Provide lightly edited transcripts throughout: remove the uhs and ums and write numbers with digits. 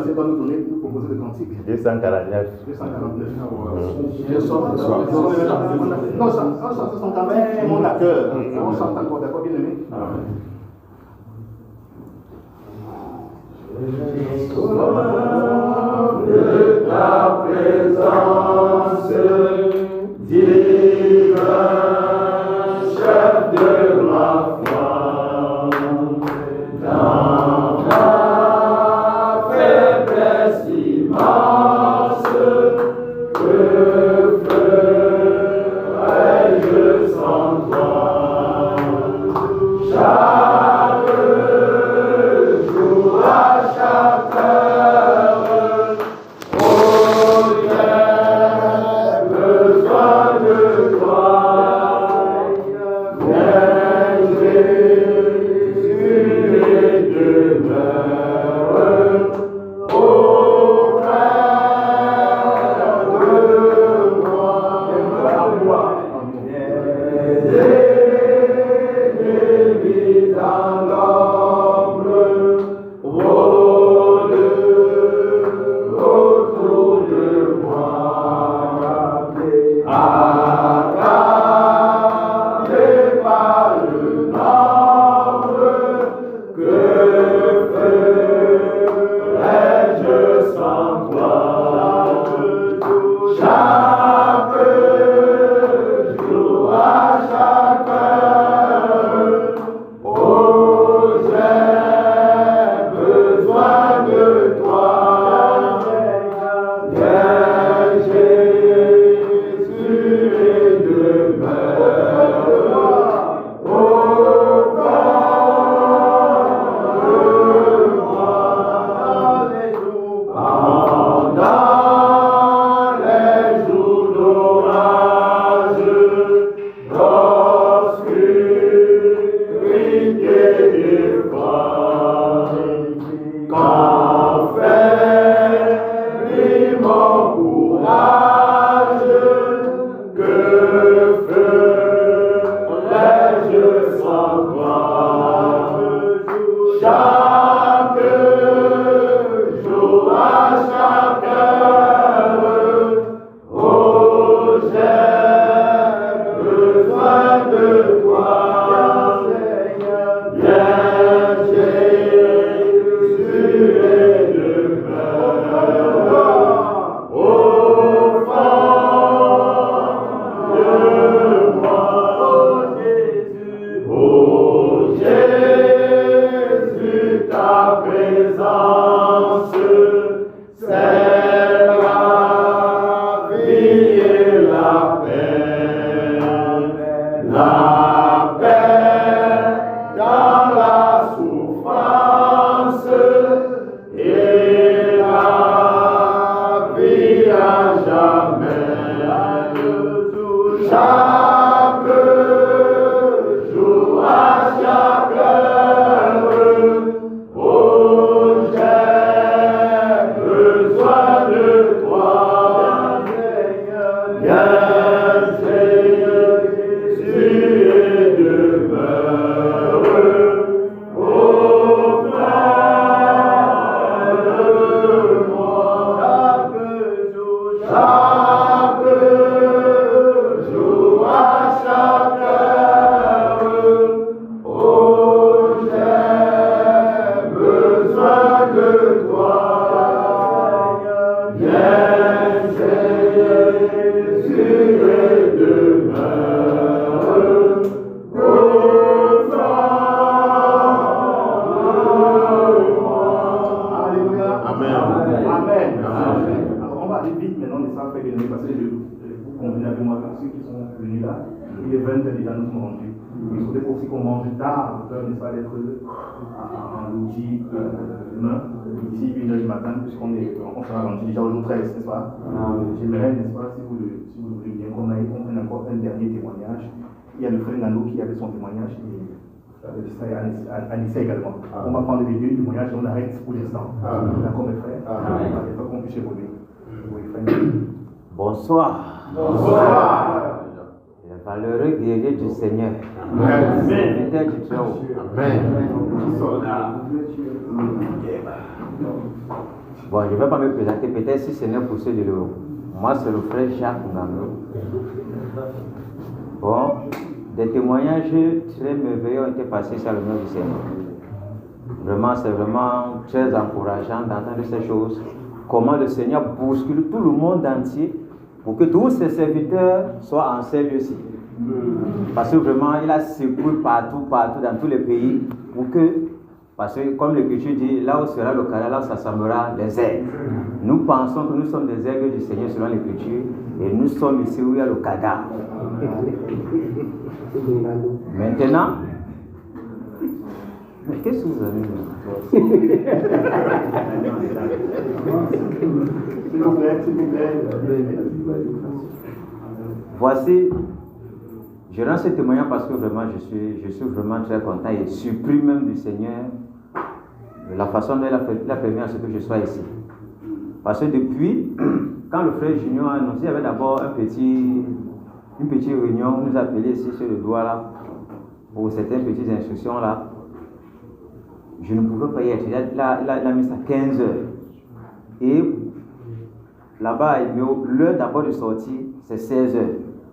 verset doit nous donner, nous proposer le cantique. 249. 249. Non, ça chante son quand même mon cœur. On chante encore, d'accord, bien aimé? De ta présence divine, chef de ma foi, dans ma faiblesse immense, que ferais-je sans toi? Chaque jour à chaque heure, oh, j'ai besoin de toi. Viens Jésus et demeure auprès de moi. Viens dans l'ombre, rôde autour de moi, acclamé par le nombre, que ferais-je sans toi? Chaque jour à chaque heure, oh, j'ai besoin de toi. Viens Jésus et demeure au fond de moi. Pendant les jours d'orage, d'obscurité d'effroi, quand faiblit mon courage, que ferais-je sans toi? Chaque jour à chaque heure, oh, j'ai besoin de toi. Viens Jésus et demeure au fond de moi. Oh Jésus, ta présence, c'est la vie et la paix. La paix dans la souffrance et la vie à jamais. Chaque jour à chaque heure, oh, j'ai besoin de toi. Viens Jésus et demeure auprès de moi. Chaque jour à chaque heure, oh, j'ai besoin de toi. Viens Jésus et demeure au fond de moi. Alléluia. Amen. Amen. Alors on va aller vite maintenant, on essaie de faire des parce que vous convenez avec moi que ceux qui sont venus là, il est 20 déjà nous sommes rendus. Il faudrait aussi qu'on mange tard, n'est-ce pas, d'être en logique demain, ici 1h du matin, puisqu'on sera rendu déjà au jour 13, n'est-ce pas? J'aimerais, n'est-ce pas, si vous le voulez bien, qu'on prenne encore un dernier témoignage. Il y a le frère Nano qui avait son témoignage et Anissa également. On va prendre les deux témoignages et on arrête pour l'instant. D'accord, mes frères? Il faut qu'on puisse évoluer. Bonsoir. Bonsoir. Les valeureux guerriers du Seigneur. Amen. Serviteurs du Très-Haut. Amen. Bon, je ne vais pas me présenter, peut-être si ce n'est pour ceux de l'eau. Moi, c'est le frère Jacques Ngamlo. Bon, des témoignages très merveilleux ont été passés sur le nom du Seigneur. Vraiment, c'est vraiment très encourageant d'entendre ces choses. Comment le Seigneur bouscule tout le monde entier pour que tous ses serviteurs soient en ces lieux-ci. Parce que vraiment, il a secoué partout, dans tous les pays, pour que, parce que comme l'Écriture dit, là où sera le cadavre, là où s'assemblera les aigles. Nous pensons que nous sommes des aigles du Seigneur selon l'Écriture, et nous sommes ici où il y a le cadavre. Maintenant, mais qu'est-ce que vous avez dit? S'il vous plaît. Voici, je rends ce témoignage parce que vraiment je suis vraiment très content et surpris même du Seigneur de la façon dont il a permis à ce que je sois ici. Parce que depuis, quand le frère Junior a annoncé, il y avait d'abord une petite réunion, on nous appelait ici sur le doigt là, pour certaines petites instructions là. Je ne pouvais pas y être. Il a mis ça à 15 heures. Et là-bas, l'heure d'abord de sortie, c'est 16 heures.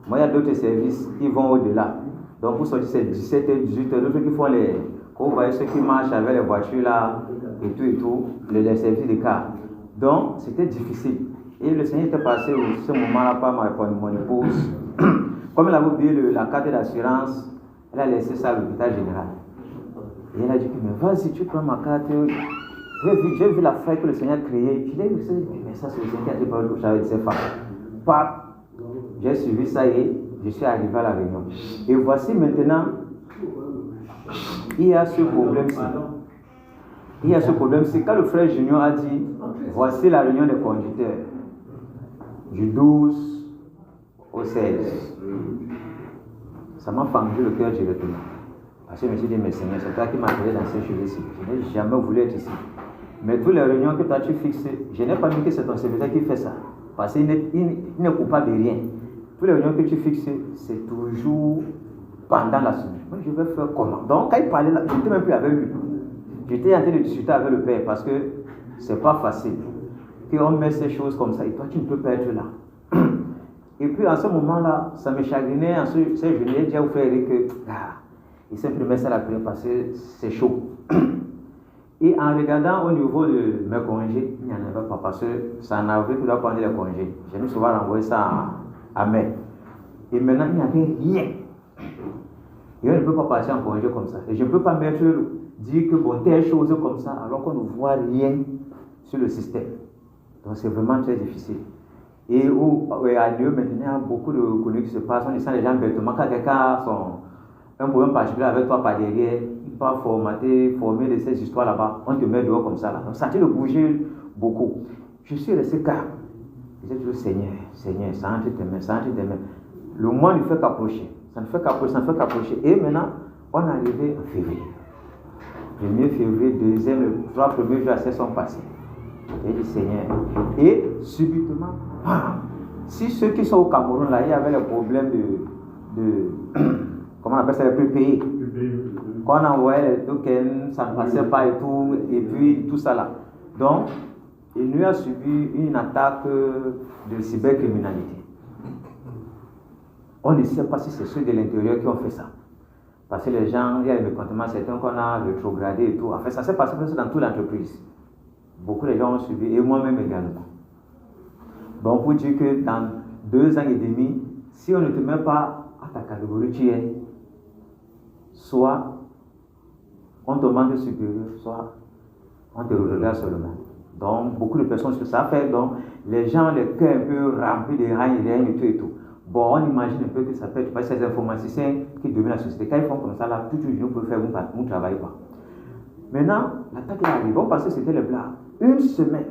Moi, il y a d'autres services qui vont au-delà. Donc, pour sortir, c'est 17 h, 18 h. D'autres qui font les. Quand vous voyez ceux qui marchent avec les voitures là, et tout, les services de car. Donc, c'était difficile. Et le Seigneur était passé au ce moment-là par mon épouse. Comme elle avait oublié la carte d'assurance, elle a laissé ça à l'hôpital général. Et elle a dit, mais vas-y, tu prends ma carte. J'ai vu la fête que le Seigneur a créée. Je l'ai vu, mais ça, c'est le Seigneur qui a dit par le couche avec ses femmes. Pap, j'ai suivi ça et je suis arrivé à la réunion. Et voici maintenant, il y a ce problème-ci. Quand le frère Junior a dit, voici la réunion des conducteurs, du 12 au 16. Ça m'a fendu le cœur directement. Parce que je me suis dit, mais Seigneur, c'est toi qui m'as appelé dans ces choses-ci. Je n'ai jamais voulu être ici. Mais toutes les réunions que toi tu fixes, je n'ai pas dit que c'est ton serviteur qui fait ça. Parce qu'il n'est coupable de rien. Toutes les réunions que tu fixes, c'est toujours pendant la semaine. Moi, je vais faire comment? Donc, quand il parlait là, je n'étais même plus avec lui. J'étais en train de discuter avec le Père parce que c'est pas facile. Qu'on met ces choses comme ça et toi, tu ne peux pas être là. Et puis, en ce moment-là, ça me chagrinait. Ensuite, je lui ai dit au frère Eric que il s'est imprimé ça la prière parce que c'est chaud. Et en regardant au niveau de mes congés, il n'y en avait pas parce que c'est en avril que je dois prendre les congés. J'ai mis souvent renvoyé ça à mai. Et maintenant, il n'y avait rien. Et on ne peut pas passer en congé comme ça. Et je ne peux pas dire que bon, telle chose comme ça, alors qu'on ne voit rien sur le système. Donc c'est vraiment très difficile. Et à Dieu, maintenant, il y a beaucoup de conneries qui se passent. On sent les gens bêtement. Quand quelqu'un a un problème particulier avec toi par derrière, il va former de ces histoires là-bas, on te met dehors comme ça là. Donc ça te de bouger beaucoup. Je suis resté calme. Je disais toujours, Seigneur, ça entre tes mains. Le mois ne fait qu'approcher. Ça ne fait qu'approcher. Et maintenant, on est arrivé en février. 1er février, 2e, 3 premiers jours, sont passés. Et dit Seigneur. Et subitement, si ceux qui sont au Cameroun là, il y avait le problème de comment on appelle ça, les prépayés. Quand on envoyait les tokens, ça ne passait pas et tout, et puis tout ça là. Donc, il nous a subi une attaque de cybercriminalité. On ne sait pas si c'est ceux de l'intérieur qui ont fait ça. Parce que les gens, il y a des mécontentements, certains qu'on a rétrogradés et tout. En fait, ça s'est passé dans toute l'entreprise. Beaucoup de gens ont subi, et moi-même également. Bon, pour dire que dans 2 ans et demi, si on ne te met pas à ta catégorie, tu es, soit on te demande supérieur, soit on te regarde seulement. Donc, beaucoup de personnes que ça fait, donc les gens, les cœurs un peu remplis de règnes et tout. Bon, on imagine un peu que ça peut être parce que ces informaticiens qui dominent la société. Quand ils font comme ça, là, tout le monde peut faire mon travail. Quoi. Maintenant, l'attaque est arrivée. On pensait que c'était les Blancs. 1 semaine,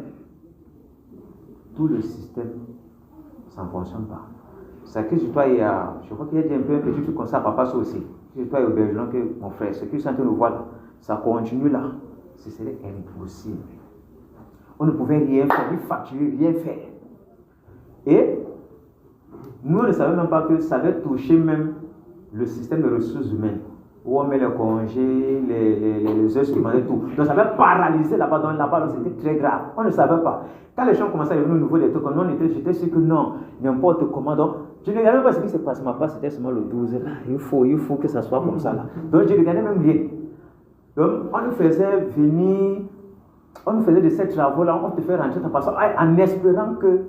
tout le système, ça ne fonctionne pas. C'est que je crois qu'il y a, je crois qu'il y a un peu un petit truc comme ça, papa, ça aussi. Je crois au Bergeron que mon frère, ce que je suis en train de voir là, ça continue là. Ce serait impossible. On ne pouvait rien faire, ni facturer, rien faire. Et nous, on ne savait même pas que ça avait touché même le système de ressources humaines. où on met les congés, les heures supplémentaires, tout. Donc ça avait paralysé là-bas. Donc là-bas, c'était très grave. On ne savait pas. Quand les gens commençaient à venir au niveau des trucs, comme nous, j'étais sûr que non, n'importe comment. Donc, je ne regardais pas ce qui se passe. Ma part, c'était seulement le 12. Là. Il faut que ça soit comme ça. Là. Donc, je ne regardais même rien. Donc, on nous faisait venir, on nous faisait de ces travaux-là, on te fait rentrer en espérant que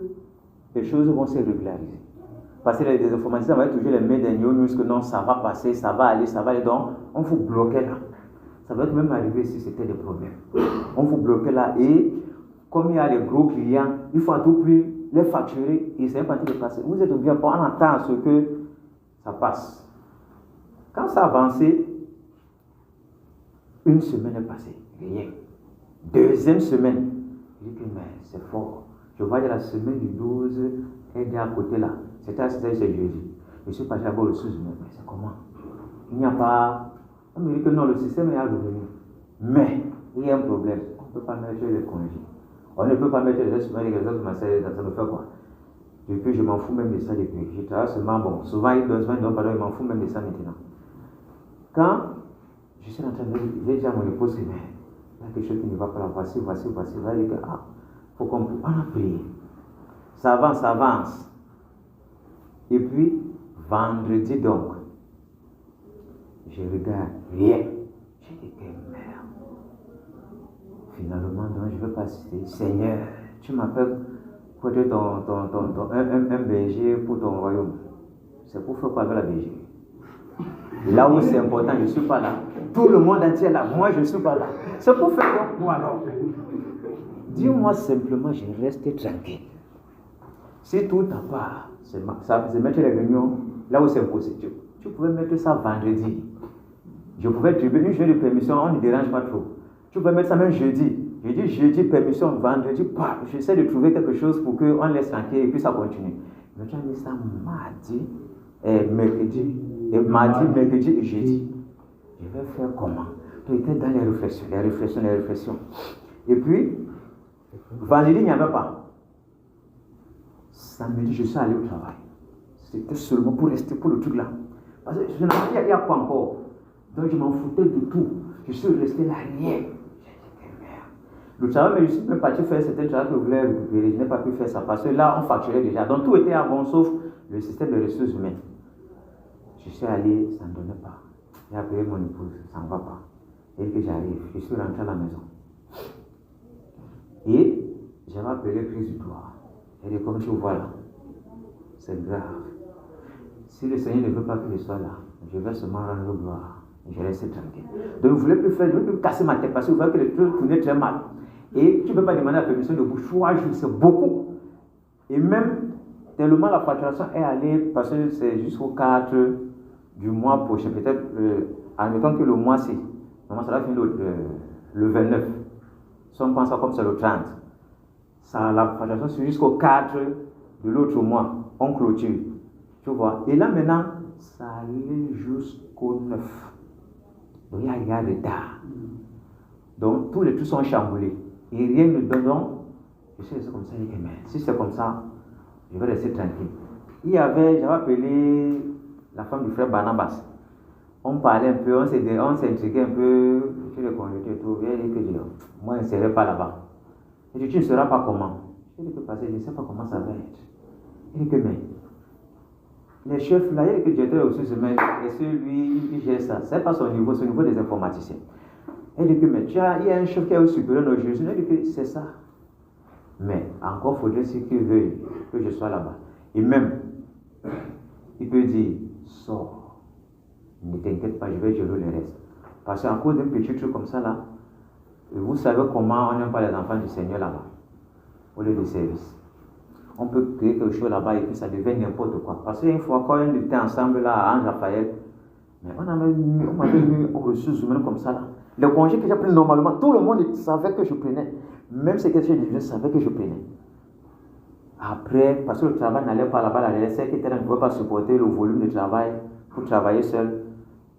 les choses vont se régulariser. Parce que les informaticiens avaient toujours les mains des news que non, ça va passer, ça va aller. Donc, on vous bloquait là. Ça va être même arrivé si c'était des problèmes. On vous bloquait là et comme il y a les gros clients, il faut à tout prix les facturer et c'est un parti de passer. Vous êtes obligé, on attend à ce que ça passe. Quand ça a avancé, une semaine est passée, rien. Deuxième semaine, je dis que mais c'est fort. Je vois la semaine du 12, elle est à côté là. C'était jeudi. Je suis passé à bord de ressources humaines. Mais c'est comment? Il n'y a pas. On me dit que non, le système est à revenir. Mais il y a un problème. On ne peut pas mettre les congés. On ne peut pas mettre les autres semaines, ça me fait quoi? Depuis, je m'en fous même de ça depuis. Je travaille seulement bon. Souvent, il y a 2 semaines, donc je m'en fous même de ça maintenant. Quand je suis en train de dire, j'ai dit à mon épouse, mais il y a quelque chose qui ne va pas là. Voici. Il va dire que, faut qu'on on a prié. Ça avance. Et puis, vendredi donc, je regarde rien. Je dis que merde. Finalement, donc, je ne vais pas citer. Seigneur, tu m'appelles pour être un berger pour ton royaume. C'est pour faire quoi avec la bergerie? Là où c'est important, je ne suis pas là. Tout le monde entier est là. Moi, je ne suis pas là. C'est pour faire quoi alors? Dis-moi simplement, je reste tranquille. Si tout à part, c'est mettre les réunions là où c'est possible. Tu pouvais mettre ça vendredi. Je pouvais tribuer une journée de permission, on ne dérange pas trop. Tu pouvais mettre ça même jeudi. Je dis jeudi, permission, vendredi, j'essaie de trouver quelque chose pour qu'on laisse tranquille et puis ça continue. Mais tu as mis ça mardi, mercredi et jeudi. Je vais faire comment? Tu étais dans les réflexions. Et puis, vendredi, il n'y avait pas. Samedi, je suis allé au travail. C'était seulement pour rester pour le truc là. Parce que je n'ai pas dit, il y a quoi encore? Donc je m'en foutais de tout. Je suis resté là, rien. J'ai dit que merde. Le travail, mais je suis même parti faire certains travail que je voulais récupérer. Je n'ai pas pu faire ça parce que là, on facturait déjà. Donc tout était à bon, sauf le système de ressources humaines. Je suis allé, ça ne donnait pas. J'ai appelé mon épouse, ça ne va pas. Et que j'arrive, je suis rentré à la maison. Et j'avais appelé prise du doigt. Elle dit, comme tu vois là, c'est grave. Si le Seigneur ne veut pas que je sois là, je vais seulement rendre gloire. Je reste tranquille. Donc, je ne voulais plus casser ma tête parce que vous voyez que les trucs tournaient très mal. Et tu ne peux pas demander la permission de bouche. 3 jours, c'est beaucoup. Et même, tellement la facturation est allée, parce que c'est jusqu'au 4 du mois prochain. Peut-être, admettons que le mois, c'est. Normalement, ça va finir le 29. Si on pense ça comme c'est le 30. Ça, la facturation, c'est jusqu'au 4 de l'autre mois. On clôture. Tu vois. Et là, maintenant, ça allait jusqu'au 9. Donc, il y a retard. Donc, tous les trucs sont chamboulés. Et rien ne donne. Donc, je suis resté comme ça. Mais si c'est comme ça, je vais rester tranquille. J'avais appelé la femme du frère Barnabas. On parlait un peu, on s'intriguait un peu sur les conjonctures et tout. Elle dit que moi, je ne serai pas là-bas. Elle dit, tu ne seras pas comment? Je dis que parce que je ne sais pas comment ça va être. Elle dit que mais. Les chefs là, il y a que directeur aussi semaine, et celui il gère ça. C'est pas son niveau, c'est au niveau des informaticiens. Elle dit que mais il y a un chef qui est au supérieur de Jésus. Elle dit que c'est ça. Mais encore faudrait-il qu'il veuille que je sois là-bas. Et même, il peut dire, sors, ne t'inquiète pas, je vais gérer le reste. Parce qu'à cause d'un petit truc comme ça là, vous savez comment on n'aime pas les enfants du Seigneur là-bas, au lieu de service. On peut créer quelque chose là-bas et puis ça devient n'importe quoi. Parce qu'une fois, quand on était ensemble là à Ange-Raphaël, mais on m'avait mis aux ressources humaines comme ça là. Le congé que j'ai pris normalement, tout le monde savait que je prenais. Même ce que je savais que je prenais. Après, parce que le travail n'allait pas là-bas, la secrétaire ne pouvait pas supporter le volume de travail pour travailler seul.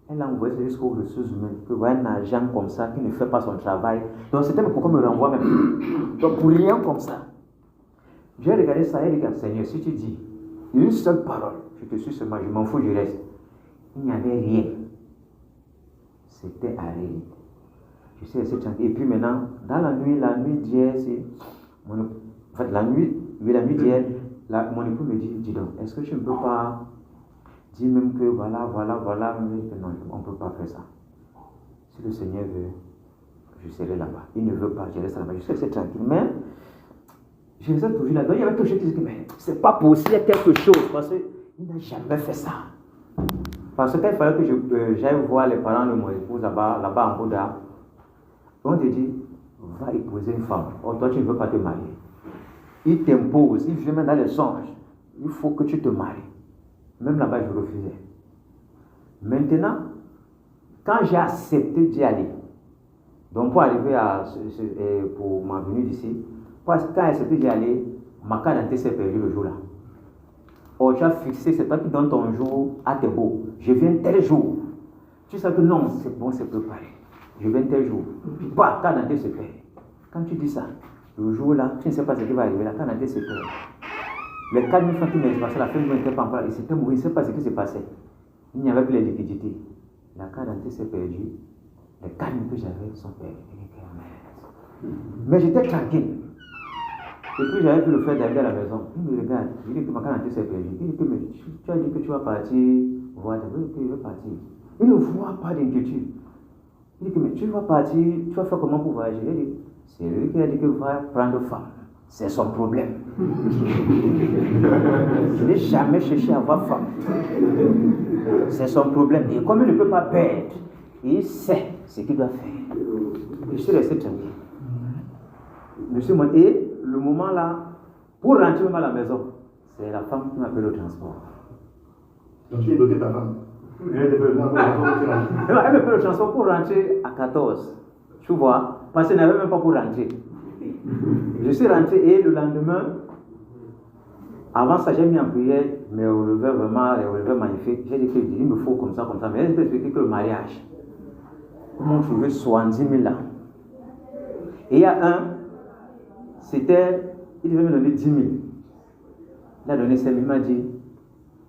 Elle a envoyé jusqu'aux ressources humaines. Que voyez un agent comme ça qui ne fait pas son travail. Donc c'était pourquoi me renvoie même. Donc pour rien comme ça. J'ai regardé ça et regarde, Seigneur, si tu dis une seule parole, je te suis seulement, je m'en fous du reste. Il n'y avait rien. c'était arrêté. Je suis resté tranquille. Et puis maintenant, dans la nuit d'hier, la nuit d'hier, mon époux me dit, dis donc, est-ce que tu ne peux pas dire même que voilà, mais non, on ne peut pas faire ça. Si le Seigneur veut, je serai là-bas. Il ne veut pas, je reste là-bas. Je suis resté tranquille. Mais, je restais toujours là-dedans. Il y avait toujours qui disaient, mais c'est pas possible, il y a quelque chose. Parce qu'il n'a jamais fait ça. Parce qu'il fallait que j'aille voir les parents de mon épouse là-bas en Bouddha. On te dit, va épouser une femme. Oh, toi, tu ne veux pas te marier. Il t'impose, il vient même dans les songes. Il faut que tu te maries. Même là-bas, je refusais. Maintenant, quand j'ai accepté d'y aller, donc pour arriver pour ma venue d'ici, parce que quand j'ai accepté d'y aller, ma carte d'identité s'est perdue le jour-là. Oh, tu as fixé, c'est toi qui donnes ton jour à tes beaux. Je viens tel jour. Tu sais que non, c'est bon, c'est préparé. Je viens tel jour. Puis, bah, carte d'identité se perd. Quand tu dis ça, le jour-là, tu ne sais pas ce qui va arriver, la carte d'identité se perd. Les 4 000 francs qui m'ont passé, la fin du mois n'était pas encore là. Il s'était mouru, il ne sait pas ce qui s'est passé. Il n'y avait plus les liquidités. La carte d'identité s'est perdue. Les 4 000 que j'avais sont perdus. Mais j'étais tranquille. Et puis j'avais pu le faire d'arriver à la maison. Il me regarde, il dit que ma carte d'identité s'est perdue. Il dit que mais, tu as dit que tu vas partir voir ta vie, il veut partir. Il ne voit pas d'inquiétude. Il dit que mais tu vas partir, tu vas faire comment pour voyager? Il dit, c'est lui qui a dit qu'il va prendre femme. C'est son problème. Je n'ai jamais cherché à avoir femme. C'est son problème. Et comme il ne peut pas perdre, il sait ce qu'il doit faire. Je suis resté tranquille. Et le moment là, pour rentrer même à la maison, c'est la femme qui m'appelle au transport. Donc tu es doté ta femme. Elle me paie le transport pour rentrer à 14. Tu vois, parce qu'elle n'avait même pas pour rentrer. Je suis rentré et le lendemain, avant ça, j'ai mis en prière, mais au relevé magnifique. J'ai dit qu'il me faut comme ça. Mais elle m'a expliqué que le mariage, comment trouver 70 000 là. Et il y a un, il devait me donner 10 000. Il a donné 5 000, il m'a dit,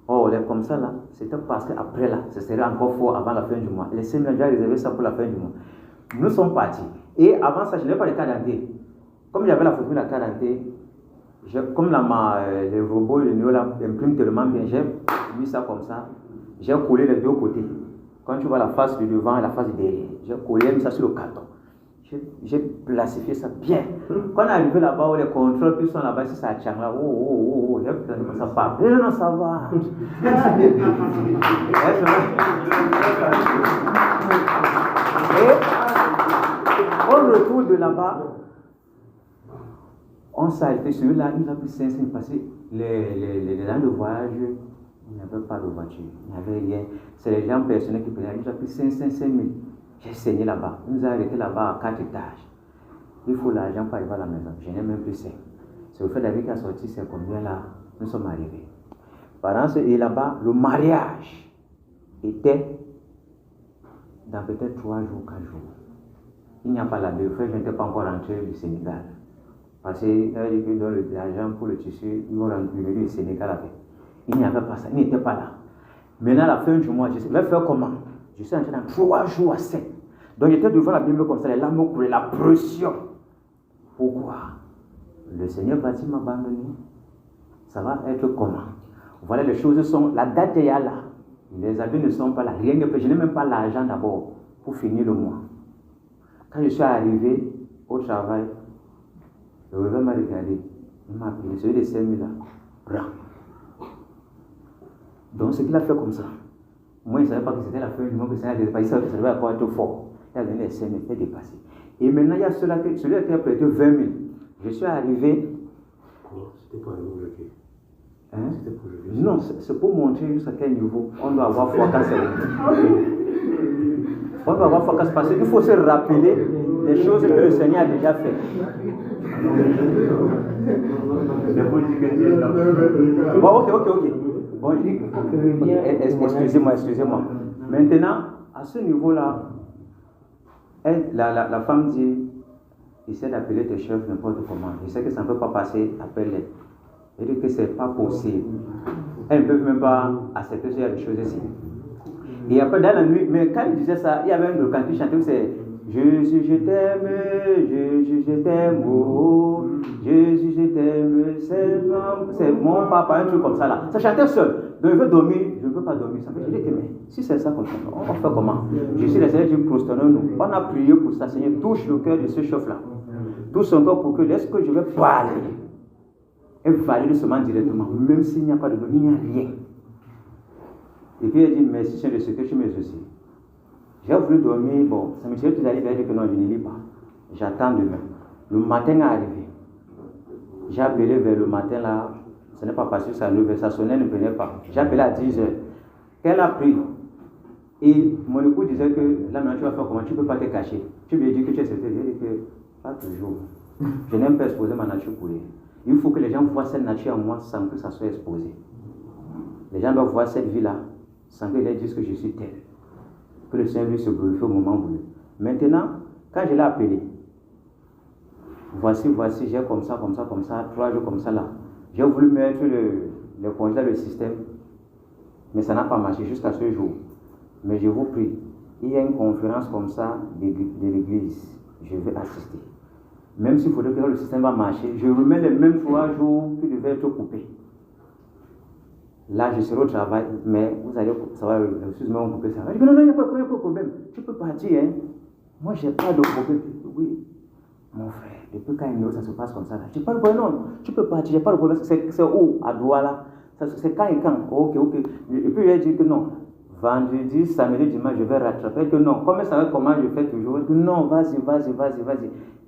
oh, elle est comme ça là. C'était parce qu'après là, ce serait encore fort avant la fin du mois. Les 5 000, j'ai réservé ça pour la fin du mois. Nous sommes partis. Et avant ça, je n'avais pas de carte d'identité. Comme j'avais la photo de la carte d'identité, comme les robots, les néo là, impriment tellement bien, j'ai mis ça comme ça. J'ai collé les deux côtés. Quand tu vois la face du devant et la face du derrière, j'ai collé, mis ça sur le carton. J'ai placifié ça bien. Quand on est arrivé là-bas, où les contrôles qui sont là-bas, si ça tient là, j'ai dit ça part. Non, ça va. Et au retour de là-bas, on s'est arrêté. Celui-là, il a pris 500 parce que les gens de voyage, il n'y avait pas de voiture, il n'y avait rien. C'est les gens personnels qui prenaient. Il a pris 500, 5 000. J'ai saigné là-bas. Il nous a arrêté là-bas à 4 étages. Il faut l'argent pour arriver à la maison. Je n'ai même plus 5. C'est le fait d'avoir qu'à sortir, c'est combien là nous sommes arrivés. Pendant ce et là-bas, le mariage était dans peut-être 3 jours, 4 jours. Il n'y a pas la deux frères, je n'étais pas encore rentré du Sénégal. Parce qu'il avait dit que l'argent pour le tissu, ils vont rentrer du Sénégal avec. Il n'y avait pas ça, il n'était pas là. Maintenant, à la fin du mois, je vais faire comment? Je suis entré dans 3 jours à 7. Donc j'étais devant la Bible comme ça, les larmes coulaient, la pression. Pourquoi? Le Seigneur va-t-il m'abandonner? Ça va être comment? Voilà, les choses sont, la date est là. Les habits ne sont pas là. Rien ne peut, je n'ai même pas l'argent d'abord pour finir le mois. Quand je suis arrivé au travail, le réveil m'a regardé. Il m'a appelé, celui des 5 000 là. Bra. Donc ce qu'il a fait comme ça. Moi, je ne savais pas que c'était la fin du mois que ça allait dépasser. Ça devait encore être fort. Il a donné les 5 000, il a dépassé. Et maintenant, il y a celui qui a prêté 20 000. Je suis arrivé. C'était pour aller au bloquer. Hein? C'était pour le non, c'est pour montrer jusqu'à quel niveau on doit avoir foi quand c'est on doit avoir foi quand c'est passé. Il faut se rappeler des choses que le Seigneur a déjà fait. Bon, ok. Bon, excusez-moi. Maintenant, à ce niveau-là, la femme dit, essaie d'appeler tes chefs n'importe comment. Je sais que ça ne peut pas passer, appelle-les. Elle dit que ce n'est pas possible. Elles ne peuvent même pas accepter qu'il y a des choses ici. Et après, dans la nuit, mais quand il disait ça, il y avait un de quand il chantait, c'est Jésus, je t'aime, Jésus, je t'aime, oh, Jésus, je t'aime, c'est mon papa, un truc comme ça là. Ça chantait seul. Donc il veut dormir, je ne veux pas dormir. Ça fait, je dis que mais si c'est ça comme ça, on fait comment? Je suis le Seigneur dit, prosternons-nous. On a prié pour ça, Seigneur, touche le cœur de ce chef là. Touche son corps pour que, est-ce que je vais parler? Et valider seulement directement, même s'il n'y a pas de il n'y a rien. Et puis il dit, merci Seigneur de ce que tu m'as aussi. J'ai voulu dormir, bon, ça me dit tout d'aller vers dire que non, je ne lis pas. J'attends demain. Le matin est arrivé. J'ai appelé vers le matin là, ce n'est pas parce que ça levait, ça sonnait, ne venait pas. J'ai appelé à 10h. Qu'elle a pris. Et mon époux disait que là maintenant tu vas faire comment? Tu ne peux pas te cacher. Tu lui as dit que tu es c'était. J'ai dit que pas toujours. Je n'aime pas exposer ma nature pour lui. Il faut que les gens voient cette nature en moi sans que ça soit exposé. Les gens doivent voir cette vie-là sans qu'ils leur disent que je suis tel. Que le Seigneur lui se glorifie au moment voulu. Maintenant, quand je l'ai appelé, voici, j'ai comme ça, 3 jours comme ça là. J'ai voulu mettre le congé dans le système, mais ça n'a pas marché jusqu'à ce jour. Mais je vous prie, il y a une conférence comme ça de l'église, je vais assister. Même s'il faudrait que le système va marcher, je remets les mêmes 3 jours qui devaient être coupés. Là, je serai au travail, mais vous allez savoir, excusez-moi, couper ça. Je dis, non, il n'y a pas de problème. Tu peux partir, hein. Moi, je n'ai pas de problème. Oui, mon frère, depuis quand ça se passe comme ça, là. Je n'ai pas de problème, non. Tu peux partir, je n'ai pas de problème. C'est où, à Douala? C'est quand et quand? Ok. Et puis, il a dit que non. Vendredi, samedi, dimanche, je vais rattraper. Que non, comme ça va, comment je fais toujours? Que non, vas-y.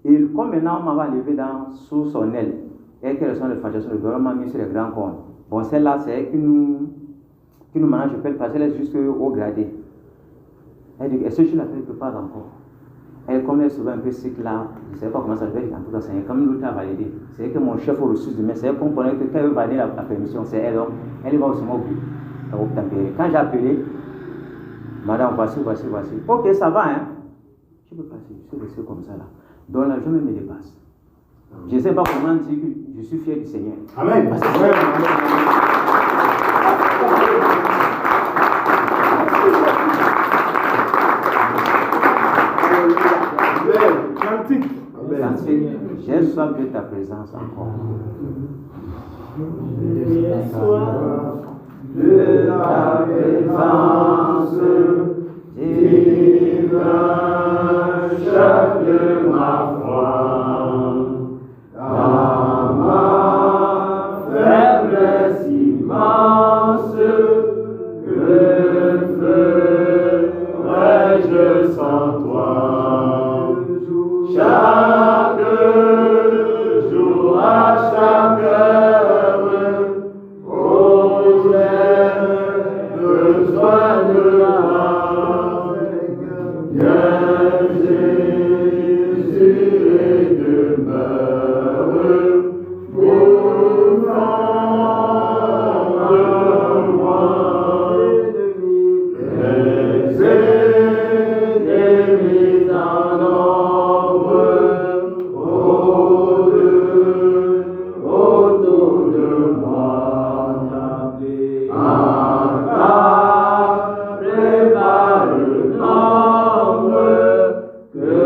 Et comme maintenant, on m'a enlevé sous son aile. Et quelles sont les fractures de gouvernement mis sur les grands comptes. Bon, celle-là, c'est elle qui nous manage, je peux le passer, elle est jusqu'au gradé. Elle dit, est-ce que je l'appelle pas encore? Elle, comme elle est souvent un peu sick là, je ne sais pas comment ça va être, en tout cas, c'est comme l'autre a validé. C'est elle que mon chef au ressources humaines, c'est elle qu'on connaît que quand elle veut valider la permission, c'est elle, donc, elle va aussi m'oublier. Quand j'ai appelé, madame, voici. Ok, ça va, hein? Je peux passer, je suis resté comme ça là. Donc la journée me dépasse. Je ne sais pas comment dire que je suis fier du Seigneur. Amen. Cantique. J'ai soif de ta présence encore. J'ai soif de ta présence, divin chef de ma foi. Dans ma faiblesse immense, que ferais-je sans toi? Chaque jour, à chaque heure, oh, j'ai besoin de toi. Viens, Jésus, et demeure au fond de moi. Les ennemis en nombre autour de moi. Prépare le nombre, que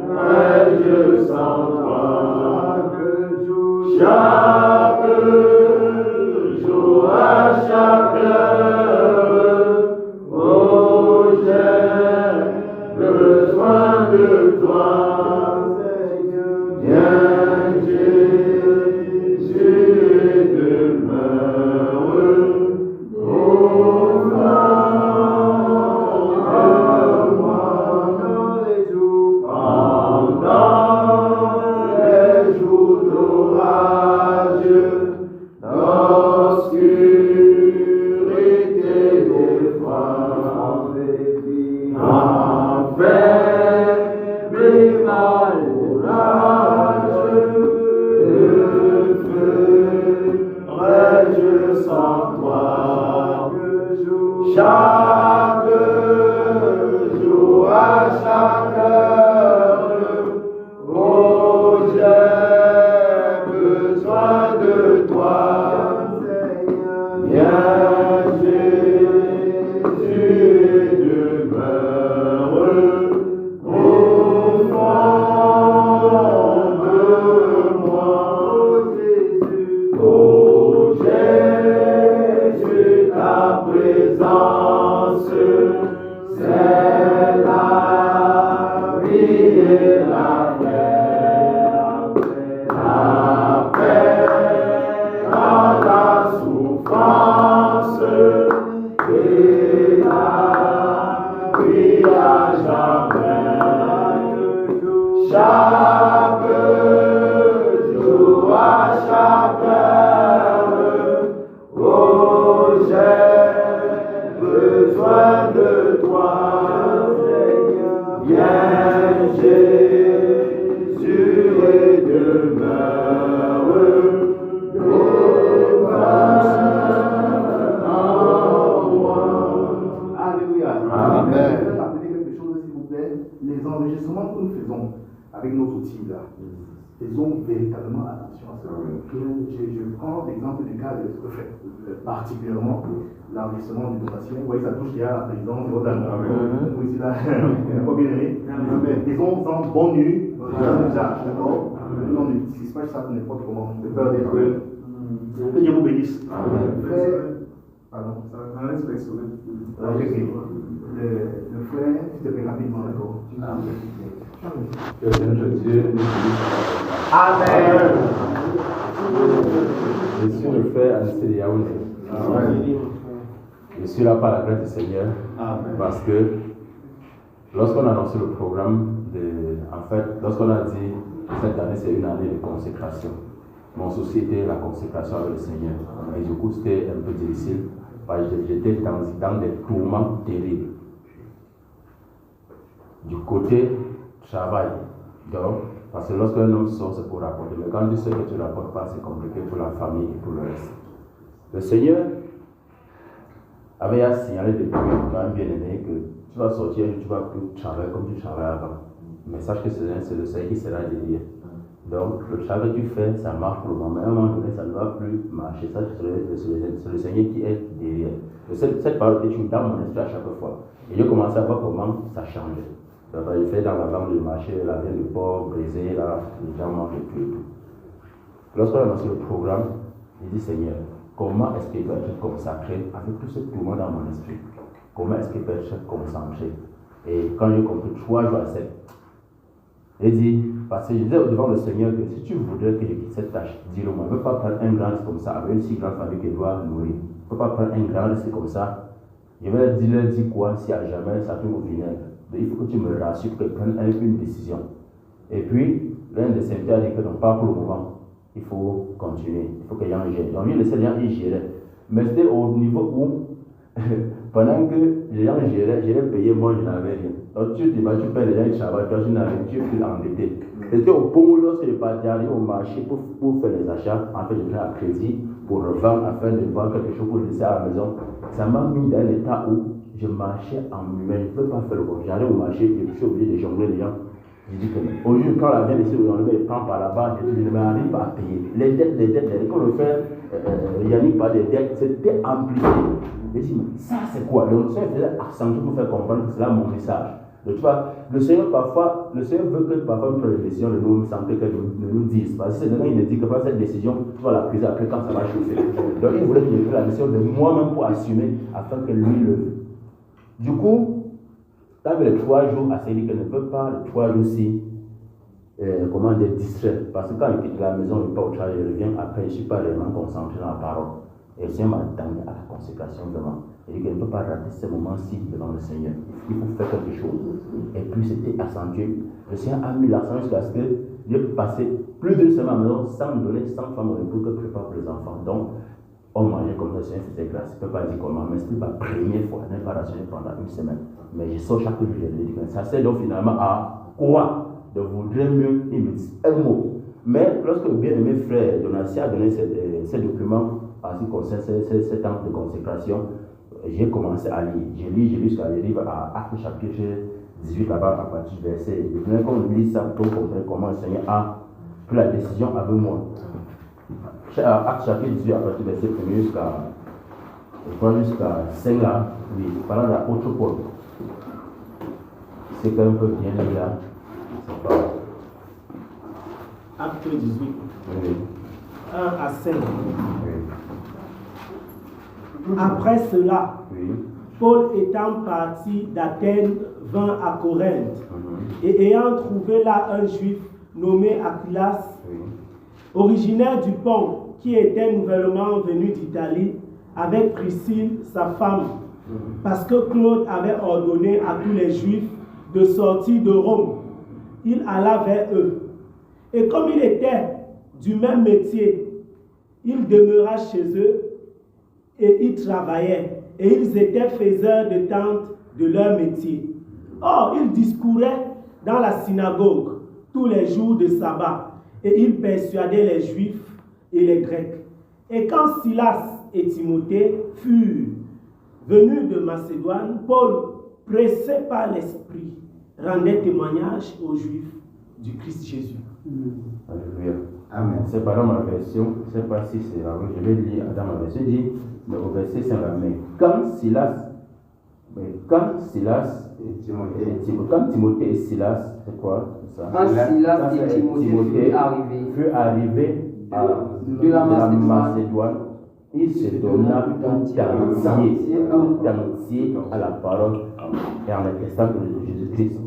ferais-je sans toi? Chaque jour, à chaque heure, oh, j'ai besoin de toi. Viens, Jésus, et demeure au fond de moi. Pendant les jours d'orage, véritablement attention à ça. Je prends l'exemple du cas de ce fait, particulièrement l'enregistrement du dotation. Vous voyez, ça touche déjà à la présidence de votre oui, c'est là, pas bien aimé. Ils ont bon nu, usage, d'accord? On n'utilise pas ça n'importe comment, de peur d'être. Que Dieu vous bénisse. Pardon. Le frère, s'il te plaît, rapidement, d'accord? Que Dieu nous bénisse. Amen. Je suis le frère Anissé Yaoundé. Je suis là par la grâce du Seigneur. Parce que lorsqu'on a annoncé le programme, lorsqu'on a dit que cette année c'est une année de consécration, mon souci était la consécration avec le Seigneur. Et du coup, c'était un peu difficile parce que j'étais dans des tourments terribles. Du côté travail, donc, parce que lorsqu'un homme sort, c'est pour rapporter. Mais quand tu sais que tu ne rapportes pas, c'est compliqué pour la famille et pour le reste. Le Seigneur avait signalé depuis quand bien aimé que tu vas sortir et tu vas plus travailler comme tu travaillais avant. Mais sache que c'est le Seigneur qui sera derrière. Donc, le travail que tu fais, ça marche pour le moment. Mais à un moment donné, ça ne va plus marcher. Ça, c'est le Seigneur qui est derrière. Cette parole est toujours dans mon esprit à chaque fois. Et j'ai commencé à voir comment ça changeait. Il fait dans la vente du marché, la viande de porc brisée, là, les gens mangent tout et tout. Lorsqu'on a lancé le programme, j'ai dit Seigneur, comment est-ce qu'il peut être consacré avec tout ce tourment dans mon esprit? Comment est-ce qu'il peut être concentré? Et quand j'ai compris 3 jours à 7, j'ai dit, parce que je disais devant le Seigneur que si tu voudrais que je quitte cette tâche, dis-le moi. Je ne peux pas prendre un grand risque comme ça avec une si grande famille que je dois nourrir. Je ne peux pas prendre un grand risque comme ça. Je vais leur dire quoi si à jamais ça tourne au vinaigre. Donc, il faut que tu me rassures, que je prenne une décision. Et puis, l'un des serviteurs a dit que non, pas pour le moment. Il faut continuer. Il faut que les gens gèrent. Donc, les gens ils géraient. Mais c'était au niveau où, pendant que les gens géraient payé, moi je n'avais rien. Donc, tu payes les gens qui travaillent, toi tu n'avais rien, tu es plus endetté. C'était au point où, lorsque je partais aller au marché pour faire les achats, en fait, je prenais à crédit pour revendre, afin de voir quelque chose pour laisser à la maison. Ça m'a mis dans un état où je marchais en muet, je ne peux pas faire le bon. J'allais au marché, je suis obligé de jongler les gens. Je dis que aujourd'hui, quand la viande ici, on le prend par là-bas, je ne m'arrive pas à payer. Les dettes, quand le frère Yannick parle des dettes, c'était amplifié. Je dis, mais ça c'est quoi? Le Seigneur faisait accentuer pour faire comprendre que c'est là mon message. Donc, tu vois, le Seigneur veut que parfois nous prenions des décisions de nous sentir que nous disent. Parce que c'est maintenant il ne dit que pas cette décision, tu vas la prise après quand ça va chauffer. Donc il voulait que je prenne la décision de moi-même pour assumer afin que lui le veut. Du coup, dans les 3 jours, assez dit qu'elle ne peut pas, les 3 jours-ci, distrait. Parce que quand je quitte la maison, je ne vais pas au travail, je reviens après, je ne suis pas vraiment concentré dans la parole. Et le Seigneur m'a donné à la consécration devant. Il dit qu'elle ne peut pas rater ce moment-ci devant le Seigneur. Il faut faire quelque chose. Et puis c'était accentué. Le Seigneur a mis l'accent jusqu'à ce que j'ai passé plus d'une semaine à la maison sans donner 100 femmes au repos que prépare pour les enfants. Donc, on mangeait comme ça, le Seigneur faisait grâce. Je ne peux pas dire comment, mais ce n'est pas la première fois. Je n'ai pas rationné pendant une semaine. Mais je sors chaque jour, je lui dis que ça sert donc finalement à quoi? De voudrais mieux, il me dit un mot. Mais lorsque le bien-aimé frère Donatien a donné ces documents en ce qui concerne ces temps de consécration, j'ai commencé à lire. J'ai lu jusqu'à arriver à Actes chapitre 18 là-bas, à partir du verset. Je voulais qu'on lise ça pour comprendre comment le Seigneur a pris la décision avec moi. Actes chapitre 18 à partir du verset 1 jusqu'à 5 là, oui, parlant de l'apôtre Paul. C'est quand même un peu bien là. Acte 18, Oui. 1 à 5. Oui. Après cela, Oui. Paul étant parti d'Athènes vint à Corinthe, et ayant trouvé là un juif nommé Aquilas, Oui. originaire du Pont, qui était nouvellement venu d'Italie, avec Priscille, sa femme, parce que Claude avait ordonné à tous les Juifs de sortir de Rome. Il alla vers eux. Et comme il était du même métier, il demeura chez eux et ils travaillaient. Et ils étaient faiseurs de tentes de leur métier. Or, ils discouraient dans la synagogue tous les jours de sabbat. Et ils persuadaient les Juifs et les Grecs. Et quand Silas et Timothée furent venus de Macédoine, Paul, pressé par l'Esprit, rendait témoignage aux Juifs du Christ Jésus. Alléluia. Amen. C'est pas dans ma version, je ne sais pas si c'est là, je vais lire dans ma version, il dit, mais au verset 5, mais quand Timothée et Silas, c'est quoi ça? Quand Silas et Timothée furent arrivés de la Macédoine, il se donna tout entier à la parole et en attestant que Jésus-Christ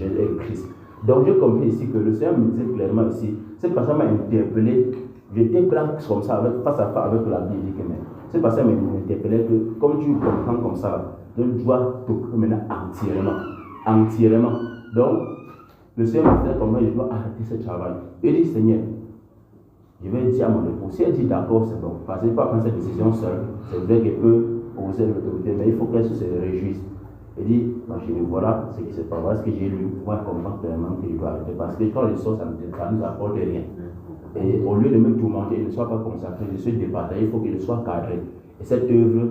est Christ. Donc j'ai compris ici que le Seigneur me disait clairement ici, cette personne m'a interpellé, j'étais blanc comme ça, face à face avec la Bible, mais cette personne m'a interpellé que comme tu comprends comme ça, donc tu dois t'occuper maintenant entièrement. Donc le Seigneur me disait comment je dois arrêter ce travail. Il dit Seigneur, je vais dire à mon épouse, si elle dit d'accord, c'est bon, parce qu'elle ne peut pas prendre cette décision seule, c'est vrai qu'elle peut poser l'autorité, mais il faut qu'elle se réjouisse. Il dit, ma chérie, voilà ce qui se passe, voilà ce que j'ai lu, pour comprendre clairement que je dois arrêter. Parce que quand les choses, ça ne nous apporte rien. Et au lieu de me tourmenter, il ne soit pas consacré, je suis départagé, il faut qu'il soit cadré. Et cette œuvre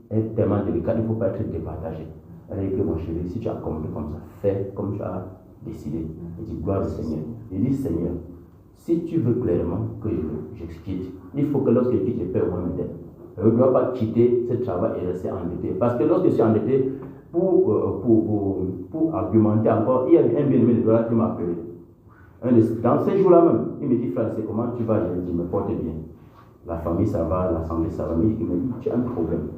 est tellement délicate, il ne faut pas être départagé. Elle dit que, mon chéri, si tu as compris comme ça, fais comme tu as décidé. Il dit, gloire au Seigneur. Il dit, Seigneur, si tu veux clairement que je quitte, il faut que lorsque je quitte, je paie au moins mes dettes. Je ne dois pas quitter ce travail et rester endetté. Parce que lorsque je suis endetté, pour argumenter encore, il y a un bien-aimé de Dola qui m'a appelé. Dans ces jours-là même, il me dit, frère, c'est comment tu vas? Je me porte bien. La famille, ça va, l'assemblée, ça va. Mais il me dit, tu as un problème.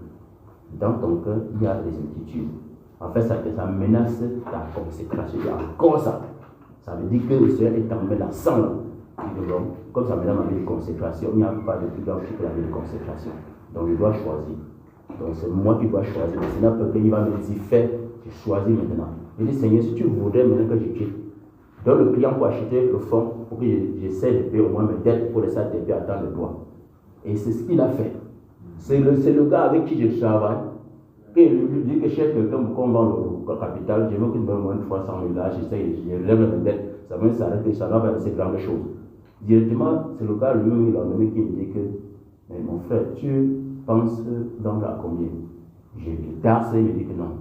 Dans ton cœur, il y a des inquiétudes. En fait, ça menace ta consécration. Il y a encore ça. Ça veut dire que le Seigneur est tombé dans sang. Comme ça, maintenant, ma vie de consécration, il n'y a pas de plus grand que la vie de consécration. Donc, je dois choisir. Donc c'est moi qui dois choisir. Le Seigneur peut qu'il va me dire, fais, je choisis maintenant. Il dit, Seigneur, si tu voudrais maintenant que je quitte, donc le client pour acheter le fonds, pour que j'essaie de payer au moins mes dettes, pour laisser tes pieds attendre le droit. Et c'est ce qu'il a fait. C'est le gars avec qui je travaille, qui lui dit que chef quelqu'un pour qu'on vende le capital, je veux qu'il me donne moins de 300 000 là, je lève mes dettes, ça va s'arrêter, ça va faire ces grandes choses. Directement, c'est le gars lui-même, il a nommé qui me dit que, mais mon frère, tu penses donc à combien? Je tasse, il me dit que non.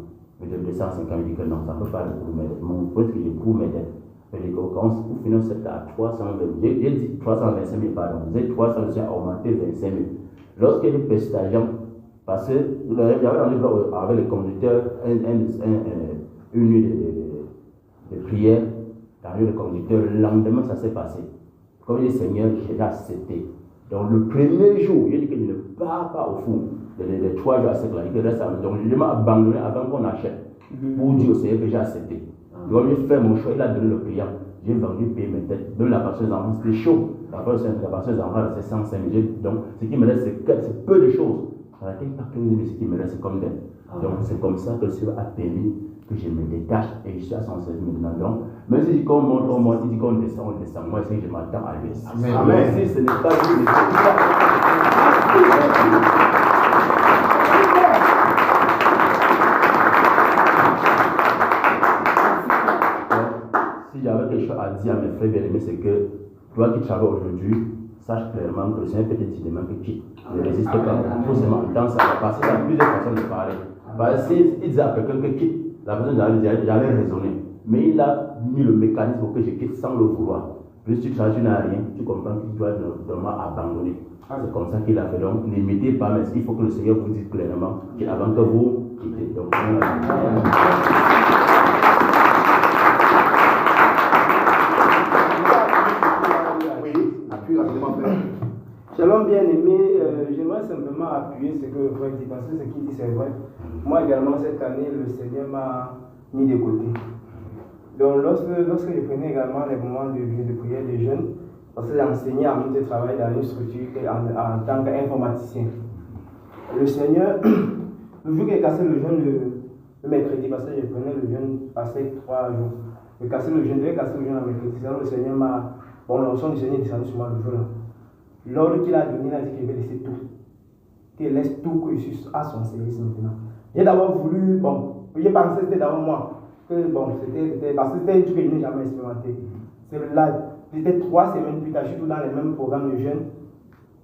Mais de 250, il dit que non, ça ne peut pas le m'aider. Mon pote que je couvre m'aider. Il dit que quand on finit à 320 000, j'ai dit 325 000, pardon. J'ai 325 000 augmenté 25 000. Lorsque j'ai payé cet argent, parce que j'avais avec les conducteurs une nuit de prière, dans le conducteur, le lendemain ça s'est passé. Comme il dit Seigneur, j'ai accepté. Donc le premier jour, il dit que je ne pars pas au fond les 3 jours à cette là, il reste à la maison. Donc je m'ai abandonné avant qu'on achète pour dire au Seigneur que j'ai accepté. Donc j'ai fait mon choix, il a donné le client. J'ai vendu, payé mes dettes, donné la personne des enfants, c'était chaud. La personne des enfants, c'est 105 000. Donc ce qui me reste, c'est peu de choses. Ça n'a pas 15 000, ce qui me reste, c'est comme dette. Donc c'est comme ça que le Seigneur a permis que je me détache et je suis à 116 000 maintenant. Donc, même si on monte, il dit qu'on descend, moi je m'attends à lui. Amen. Si ce n'est pas lui, si j'avais quelque chose à dire à mes frères bien-aimés, c'est que toi qui travailles aujourd'hui, sache clairement que le Seigneur peut te dire demain que quitte. Ne résiste pas. Il faut seulement entendre ça. Parce qu'il y a plusieurs façons de parler. Parce qu'il disait à quelqu'un que quitte, la personne j'avais raisonné. Mais il a mis le mécanisme pour que je quitte sans le vouloir. Plus tu travailles, tu n'as rien, tu comprends que tu dois normalement abandonner. C'est comme ça qu'il a fait. Donc, n'imitez pas, mais il faut que le Seigneur vous dise clairement qu'avant que vous quittez. Donc, Shalom bien-aimé, j'aimerais simplement appuyer ce que le frère dit, parce que ce qu'il dit c'est vrai. Moi également cette année, le Seigneur m'a mis de côté. Donc lorsque je prenais également les moments de prière des jeunes, parce que j'ai enseigné en même de travail dans une structure en tant qu'informaticien. Le Seigneur, le jour qu'il a cassé le jeûne le mercredi, parce que je prenais le jeûne passé 3 jours. Je devais casser le jeûne le mercredi, alors le Seigneur m'a... Bon, l'onction du Seigneur est descendue sur moi le jour là. L'ordre qu'il a donné, il a dit qu'il va laisser tout. Qu'il laisse tout, que je suis à son service maintenant. J'ai d'abord voulu, bon, j'ai pensé que c'était d'abord moi. Que bon, c'était parce que c'était un truc que je n'ai jamais expérimenté. C'est là, peut-être 3 semaines plus tard, je suis tout dans les mêmes programmes de jeunes.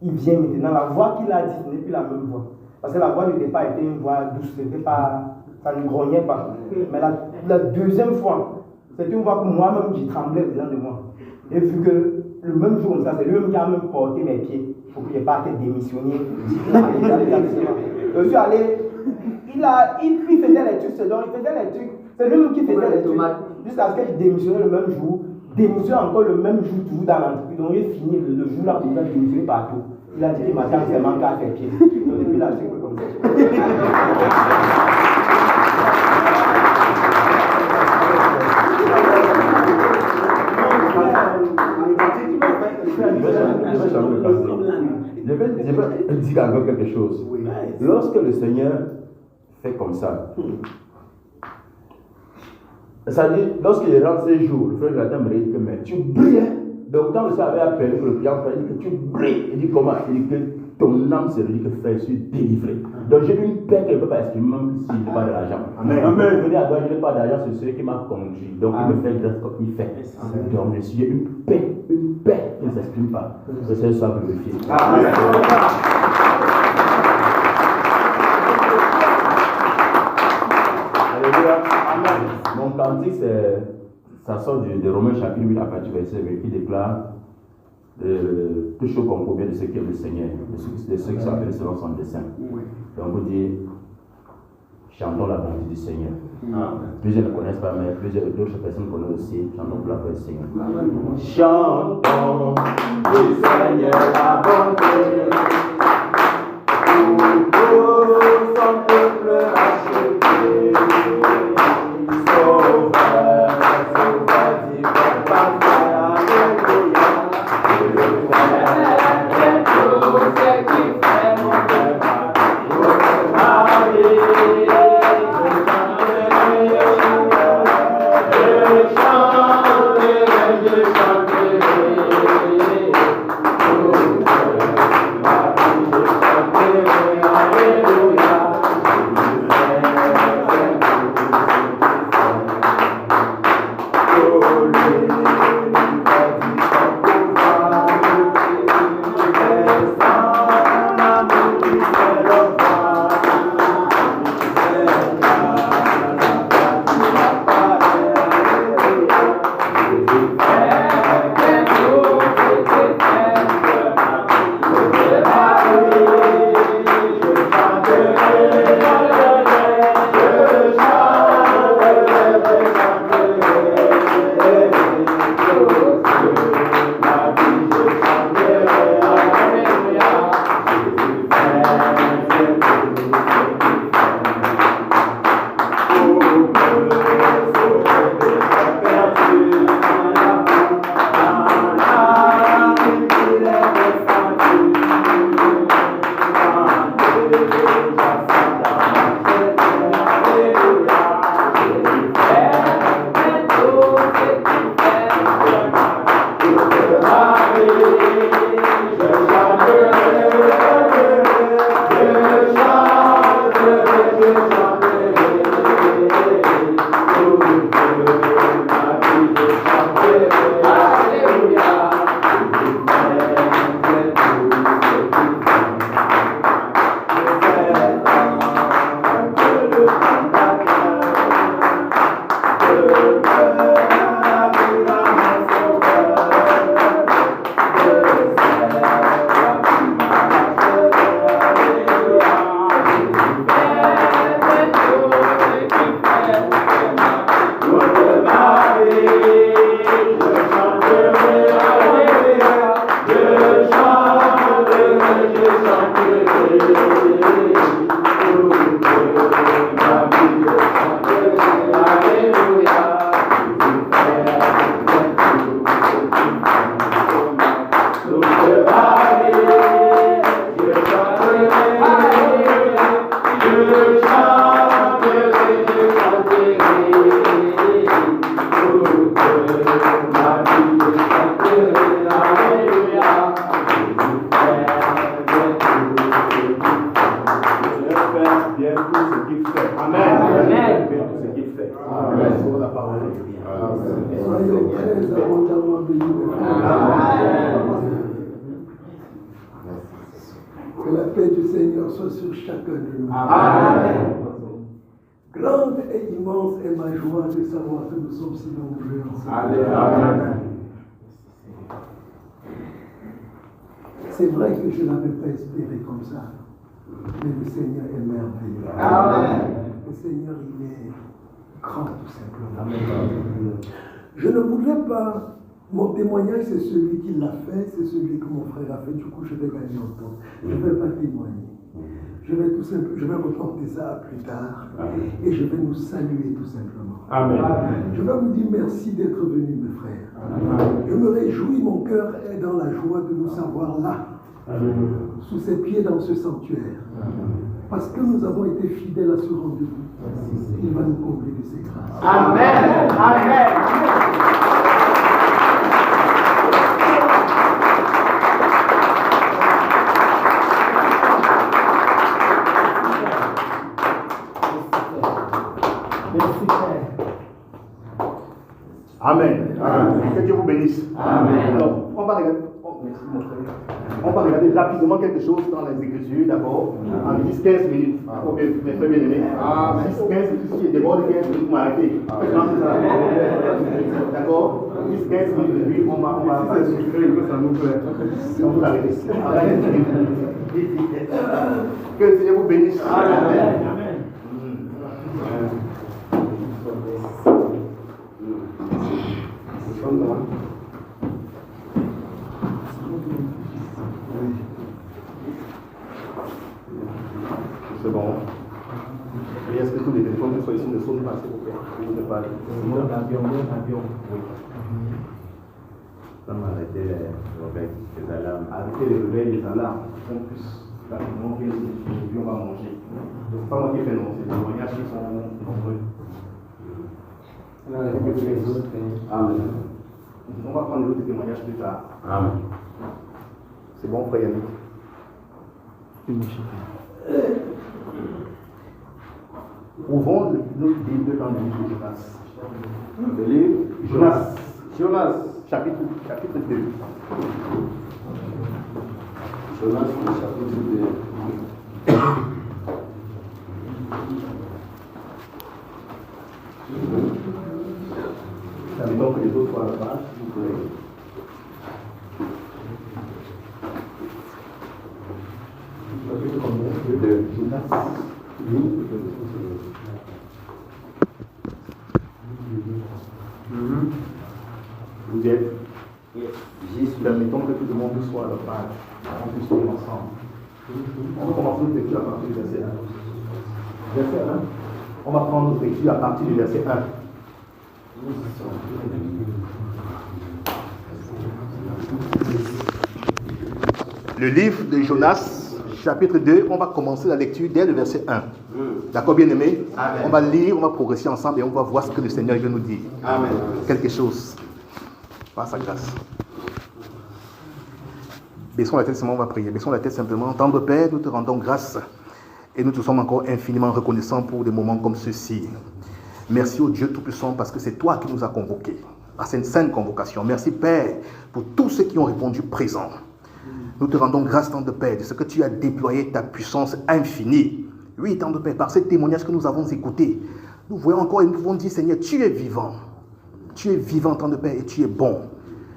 Il vient maintenant, la voix qu'il a dit, ce n'est plus la même voix. Parce que la voix du départ était une voix douce, c'était pas, ça ne grognait pas. Mais la deuxième fois, c'était une voix que moi-même, j'ai tremblé dedans de moi. Et vu que le même jour comme ça, c'est lui-même qui a même porté mes pieds pour que je parte démissionner. Je suis allé, il faisait les trucs, c'est lui-même qui faisait les trucs. Jusqu'à ce que je démissionne le même jour, démissionne encore le même jour, toujours dans l'entreprise. Donc il finit le jour là pour il va démissionner partout. Il a dit qu'il m'attend seulement qu'à ses pieds. Donc depuis là, c'est comme ça. Je vais dire encore quelque chose. Lorsque le Seigneur fait comme ça, ça dit, lorsqu'il rentre ces jours, le frère de la dame me dit que mais tu brilles. Donc quand le Seigneur avait appelé que le client, il dit que tu brilles. Il dit comment? Il dit que ton âme se dit que frère, je suis délivré. Donc j'ai une paix que je ne peux pas exprimer même s'il n'y a pas d'argent. Amen. Je venais à Douai, je n'ai pas d'argent, c'est celui qui m'a conduit. Donc il me fait grâce comme il fait. Donc je suis une paix qui ne s'exprime pas. Le Seigneur soit glorifié. Amen. Mon cantique, ça sort de Romains chapitre 8 à partir du verset 8 qui déclare tout chose qu'on convient de ce qu'est le Seigneur, de ceux qui sont appelés selon son dessein. Donc vous dites, chantons la bonté du Seigneur. Plusieurs ne connaissent pas, mais d'autres personnes connaissent aussi. Chantons pour la paix du Seigneur. Chantons du Seigneur la bonté. Pour son peuple acheté. Sauveur, divin, parfait, alléluia. Tout ce qui fait mon cœur, Que la paix du Seigneur soit sur chacun de nous. Amen. Grande et immense est ma joie de savoir que nous sommes si nombreux ensemble. Amen. C'est vrai que je n'avais pas espéré comme ça, mais le Seigneur est merveilleux. Amen. Le Seigneur, il est grand tout simplement. Je ne voudrais pas, mon témoignage c'est celui qui l'a fait, c'est celui que mon frère a fait, du coup je vais gagner en temps. Je ne vais pas témoigner. Je vais tout simplement, je vais reporter ça plus tard et je vais nous saluer tout simplement. Amen. Je vais vous dire merci d'être venus mes frères. Je me réjouis, mon cœur est dans la joie de nous savoir là, sous ses pieds dans ce sanctuaire. Parce que nous avons été fidèles à ce rendez-vous. Il va nous combler de ses grâces. Amen. Amen. Amen. Que Dieu vous bénisse. Amen. Alors, on va regarder. Merci, mon frère. On va regarder rapidement quelque chose dans les Écritures d'abord, en 10-15 minutes. Mes frères bien-aimés. 10-15 minutes, ce qui est débord de 15 minutes, vous m'arrêtez. D'accord 10-15 minutes, et puis on va ça nous plaît. On vous arrête. Que le Seigneur vous bénisse. Amen. C'est bon. Et est-ce que tous les téléphones qui sont ici ne sonnent pas, s'il vous plaît? Vous ne parlez pas. Avion. Oui. Ça m'a arrêté les alarmes. Arrêtez les réveils, les alarmes. On puisse rapidement que aujourd'hui on va manger. Ce n'est pas moi qui fais non, c'est les témoignages qui sont nombreux. Amen. On va prendre l'autre témoignage plus tard. Amen. C'est bon, frère Yannick? Ouvrons notre Bible dans le livre de Jonas. Le livre Jonas, chapitre 2. Jonas, le chapitre 2. Permettons que les autres soient à la page, s'il vous plaît. Chapitre combien? 2. Jonas. Vous êtes? Permettons que tout le monde soit à la page. On puisse lire ensemble. On va commencer notre lecture à partir du verset 1. Verset 1. On va prendre notre lecture à partir du verset 1. Le livre de Jonas, chapitre 2, on va commencer la lecture dès le verset 1. D'accord, bien aimé? On va lire, on va progresser ensemble et on va voir ce que le Seigneur veut nous dire. Amen. Quelque chose. Par sa grâce. Baissons la tête simplement, on va prier. Baissons la tête simplement. Tendre Père, nous te rendons grâce et nous te sommes encore infiniment reconnaissants pour des moments comme ceux-ci. Merci au Dieu Tout-Puissant parce que c'est toi qui nous as convoqués à cette sainte convocation. Merci Père pour tous ceux qui ont répondu présent. Nous te rendons grâce, Tendre Père, de ce que tu as déployé ta puissance infinie. Oui, Tendre Père, par ce témoignage que nous avons écouté, nous voyons encore et nous pouvons dire, Seigneur, tu es vivant. Tu es vivant, Tendre Père, et tu es bon.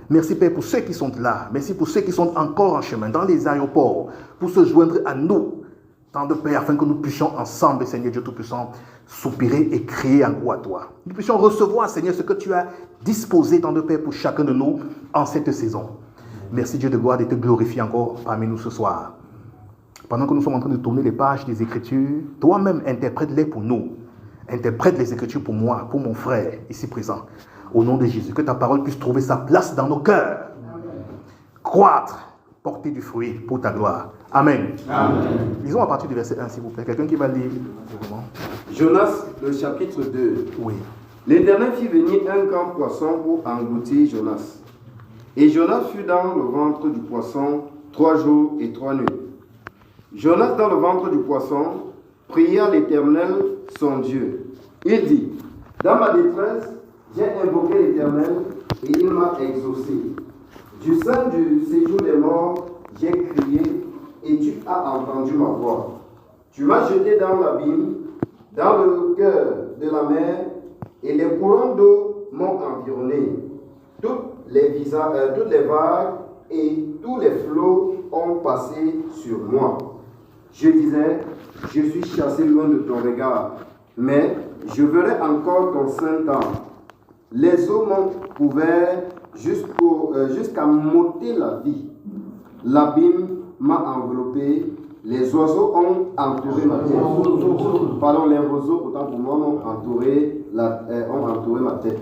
Merci Père pour ceux qui sont là. Merci pour ceux qui sont encore en chemin, dans les aéroports, pour se joindre à nous, Tendre Père, afin que nous puissions ensemble, Seigneur Dieu Tout-Puissant, soupirer et crier en gros à toi. Nous puissions recevoir, Seigneur, ce que tu as disposé, Tendre Père, pour chacun de nous en cette saison. Merci Dieu de gloire de te glorifier encore parmi nous ce soir. Pendant que nous sommes en train de tourner les pages des Écritures, toi-même interprète-les pour nous. Interprète les Écritures pour moi, pour mon frère ici présent. Au nom de Jésus, que ta parole puisse trouver sa place dans nos cœurs. Croître, porter du fruit pour ta gloire. Amen. Amen. Lisons à partir du verset 1, s'il vous plaît. Quelqu'un qui va lire. Jonas, le chapitre 2. Oui. L'Éternel fit venir un grand poisson pour engloutir Jonas. Et Jonas fut dans le ventre du poisson 3 jours et 3 nuits. Jonas, dans le ventre du poisson, pria l'Éternel, son Dieu. Il dit, dans ma détresse, j'ai invoqué l'Éternel et il m'a exaucé. Du sein du séjour des morts, j'ai crié et tu as entendu ma voix. Tu m'as jeté dans l'abîme, dans le cœur de la mer, et les courants d'eau m'ont environné. Toutes toutes les vagues et tous les flots ont passé sur moi. Je disais, je suis chassé loin de ton regard, mais je verrai encore ton saint temple. Les eaux m'ont couvert jusqu'à m'ôter la vie. L'abîme m'a enveloppé. Les oiseaux ont entouré ma tête. Pardon, les roseaux, autant pour moi, ont entouré ma tête.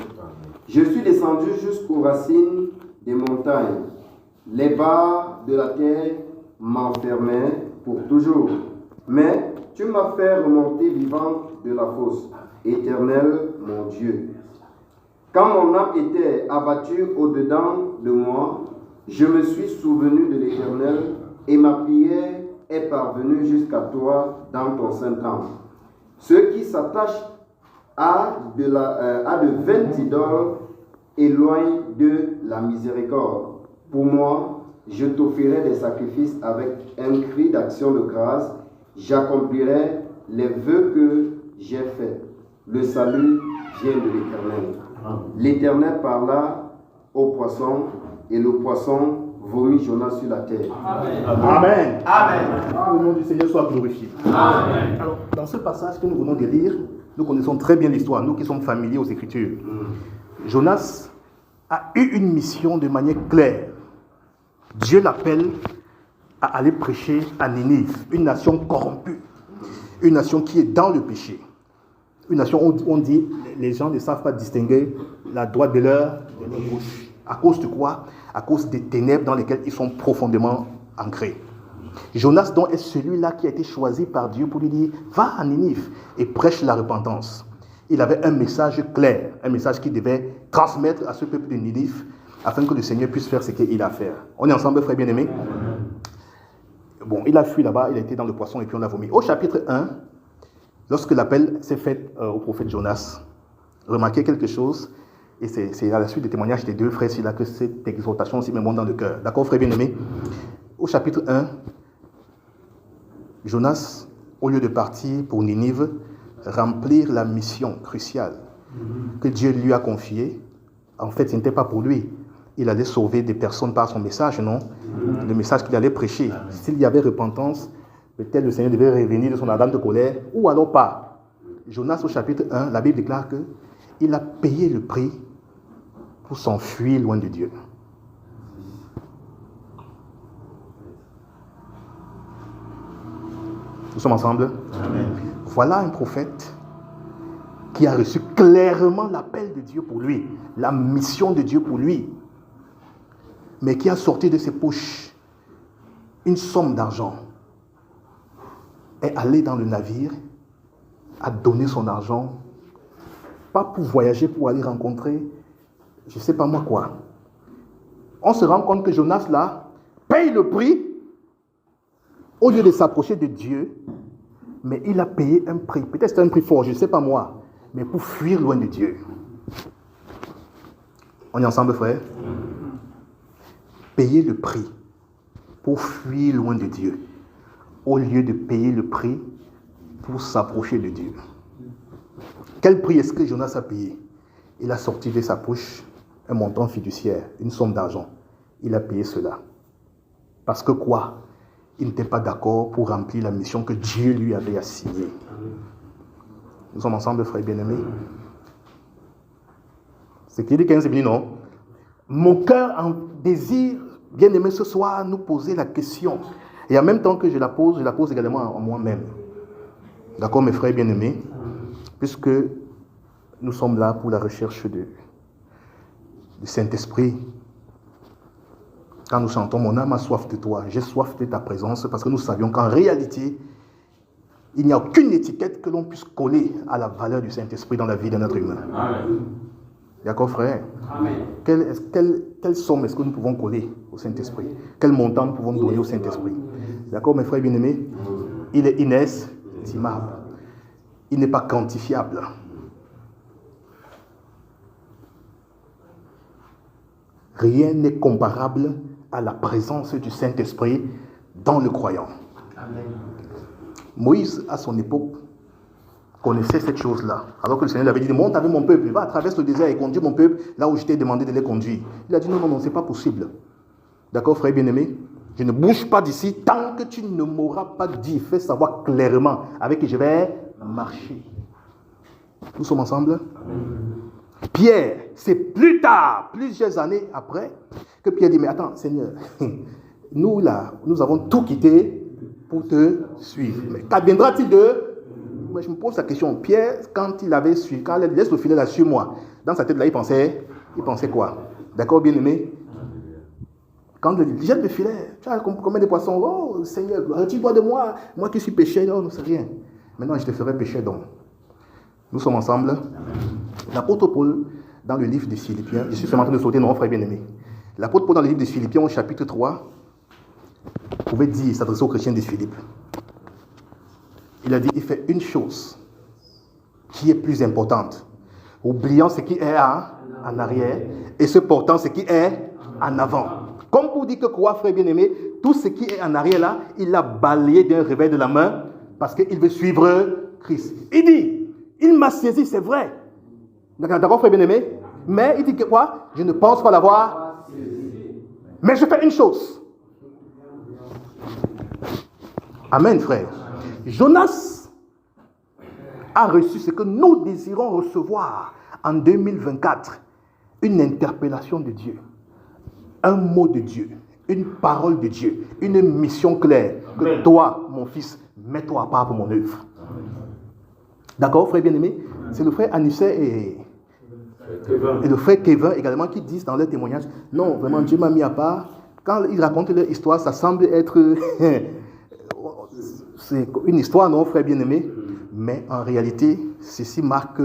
Je suis descendu jusqu'aux racines des montagnes. Les barres de la terre m'enfermaient pour toujours. Mais tu m'as fait remonter vivant de la fosse. Éternel, mon Dieu. Quand mon âme était abattue au-dedans de moi, je me suis souvenu de l'Éternel et ma prière est parvenue jusqu'à toi dans ton saint temple. Ceux qui s'attachent à de vaines idoles éloignent de la miséricorde. Pour moi, je t'offrirai des sacrifices avec un cri d'action de grâce. J'accomplirai les vœux que j'ai faits. Le salut vient de l'Éternel. L'Éternel parla au poisson et le poisson vomit Jonas sur la terre. Amen. Amen. Amen. Le nom du Seigneur soit glorifié. Amen. Alors, dans ce passage que nous venons de lire, nous connaissons très bien l'histoire, nous qui sommes familiers aux Écritures. Jonas a eu une mission de manière claire. Dieu l'appelle à aller prêcher à Ninive, une nation corrompue, une nation qui est dans le péché. Une nation où on dit les gens ne savent pas distinguer la droite de leur gauche. À cause de quoi? À cause des ténèbres dans lesquelles ils sont profondément ancrés. Jonas donc est celui-là qui a été choisi par Dieu pour lui dire « Va à Ninive et prêche la repentance ». Il avait un message clair, un message qu'il devait transmettre à ce peuple de Ninive afin que le Seigneur puisse faire ce qu'il a à faire. On est ensemble, frères bien-aimés? Bon, il a fui là-bas, il a été dans le poisson et puis on l'a vomi. Au chapitre 1, lorsque l'appel s'est fait au prophète Jonas, remarquez quelque chose, et c'est à la suite des témoignages des deux frères, c'est là que cette exhortation aussi me monte dans le cœur. D'accord, frères bien-aimés? Au chapitre 1, Jonas, au lieu de partir pour Ninive, remplir la mission cruciale que Dieu lui a confiée, en fait, ce n'était pas pour lui. Il allait sauver des personnes par son message, non? Le message qu'il allait prêcher. S'il y avait repentance, peut-être le Seigneur devait revenir de son ardente colère, ou alors pas. Jonas, au chapitre 1, la Bible déclare qu'il a payé le prix pour s'enfuir loin de Dieu. Nous sommes ensemble? Amen. Voilà un prophète qui a reçu clairement l'appel de Dieu pour lui, la mission de Dieu pour lui, mais qui a sorti de ses poches une somme d'argent, est allé dans le navire, a donné son argent, pas pour voyager, pour aller rencontrer, je ne sais pas moi quoi. On se rend compte que Jonas là, paye le prix, au lieu de s'approcher de Dieu, mais il a payé un prix, peut-être c'est un prix fort, je ne sais pas moi, mais pour fuir loin de Dieu. On est ensemble, frère? Payer le prix pour fuir loin de Dieu, au lieu de payer le prix pour s'approcher de Dieu. Quel prix est-ce que Jonas a payé? Il a sorti de sa poche un montant fiduciaire, une somme d'argent. Il a payé cela. Parce que quoi? Il n'était pas d'accord pour remplir la mission que Dieu lui avait assignée. Nous sommes ensemble, frères bien-aimés. C'est qui dit 15 minutes, non? Mon cœur en désire, bien-aimé, ce soir, nous poser la question. Et en même temps que je la pose également à moi-même. D'accord, mes frères bien-aimés? Puisque nous sommes là pour la recherche du Saint-Esprit. Quand nous chantons « Mon âme a soif de toi », j'ai soif de ta présence, parce que nous savions qu'en réalité, il n'y a aucune étiquette que l'on puisse coller à la valeur du Saint-Esprit dans la vie d'un être humain. Amen. D'accord, frère? Amen. Quelle somme est-ce que nous pouvons coller au Saint-Esprit? Quel montant nous pouvons donner au Saint-Esprit? D'accord, mes frères bien-aimés? Il est inestimable. Il n'est pas quantifiable. Rien n'est comparable à la présence du Saint-Esprit dans le croyant. Amen. Moïse, à son époque, connaissait cette chose-là. Alors que le Seigneur lui avait dit, monte avec mon peuple, va, traverse le désert et conduis mon peuple là où je t'ai demandé de les conduire. Il a dit, non, c'est pas possible. D'accord, frère bien-aimé? Je ne bouge pas d'ici tant que tu ne m'auras pas dit, fais savoir clairement avec qui je vais marcher. Nous sommes ensemble? Pierre, c'est plus tard, plusieurs années après, que Pierre dit, mais attends, Seigneur, nous là, nous avons tout quitté pour te suivre. Mais qu'adviendra-t-il de... Moi, je me pose la question. Pierre, quand il avait suivi, quand il laisse le filet là sur moi, dans sa tête là, il pensait quoi? D'accord, bien aimé? Quand il jette le filet, tu as combien de poissons? Oh, Seigneur, retire-toi de moi, moi qui suis péché, non, c'est rien. Maintenant, je te ferai pécher donc. Nous sommes ensemble. L'apôtre Paul, dans le livre des Philippiens, je suis seulement en train de sauter, non, frère bien-aimé. L'apôtre Paul, dans le livre des Philippiens, au chapitre 3, pouvait dire, s'adresser aux chrétiens des Philippes. Il a dit, il fait une chose qui est plus importante, oubliant ce qui est en arrière et se portant ce qui est en avant. Comme pour dire que quoi, frère bien-aimé, tout ce qui est en arrière là, il l'a balayé d'un revers de la main parce qu'il veut suivre Christ. Il dit, il m'a saisi, c'est vrai. D'accord, frère bien-aimé? Mais il dit que quoi? Je ne pense pas l'avoir saisi. Mais je fais une chose. Amen, frère. Jonas a reçu ce que nous désirons recevoir en 2024. Une interpellation de Dieu. Un mot de Dieu. Une parole de Dieu. Une mission claire. Que toi, mon fils, mets-toi à part pour mon œuvre. D'accord, frère bien-aimé? C'est le frère Anissé et le frère Kevin également qui disent dans leur témoignage, non, vraiment, Dieu m'a mis à part. Quand ils racontent leur histoire, ça semble être... c'est une histoire, non, frère bien-aimé? Mais en réalité, ceci marque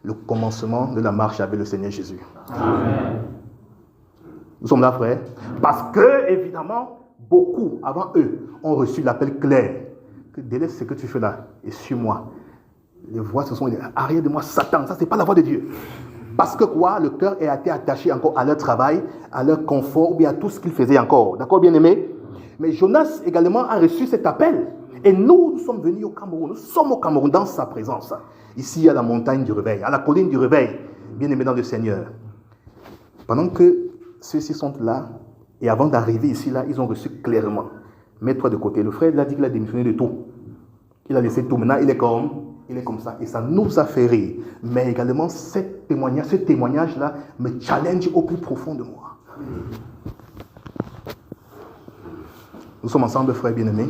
le commencement de la marche avec le Seigneur Jésus. Amen. Nous sommes là, frère. Parce que, évidemment, beaucoup, avant eux, ont reçu l'appel clair. Que délaisse ce que tu fais là et suis-moi. Les voix se sont dit, arrière de moi, Satan. Ça, c'est pas la voix de Dieu. Parce que quoi? Le cœur a été attaché encore à leur travail, à leur confort, ou bien à tout ce qu'ils faisaient encore. D'accord, bien-aimé? Mais Jonas également a reçu cet appel. Et nous sommes venus au Cameroun. Nous sommes au Cameroun dans sa présence. Ici, à la montagne du réveil, à la colline du réveil. Bien-aimé dans le Seigneur. Pendant que ceux-ci sont là, et avant d'arriver ici, là, ils ont reçu clairement. Mets-toi de côté. Le frère, il a dit qu'il a démissionné de tout. Il a laissé tout. Maintenant, il est comme ça. Et ça nous a fait rire. Mais également, ce témoignage-là me challenge au plus profond de moi. Nous sommes ensemble, frères bien-aimés.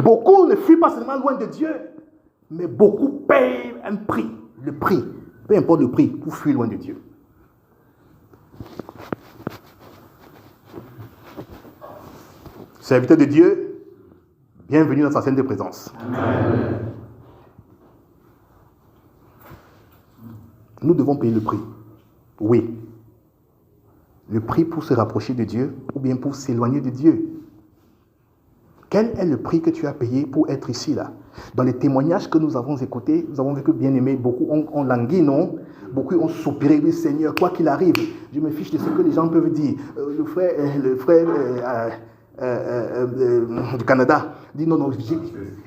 Beaucoup ne fuient pas seulement loin de Dieu, mais beaucoup payent un prix. Le prix, peu importe le prix, pour fuir loin de Dieu. Serviteur de Dieu, bienvenue dans sa scène de présence. Amen. Nous devons payer le prix. Oui. Le prix pour se rapprocher de Dieu ou bien pour s'éloigner de Dieu. Quel est le prix que tu as payé pour être ici, là? Dans les témoignages que nous avons écoutés, nous avons vu que, bien aimé, beaucoup ont langui, non? Beaucoup ont soupiré, oui, Seigneur, quoi qu'il arrive, je me fiche de ce que les gens peuvent dire. Le frère du Canada dit non,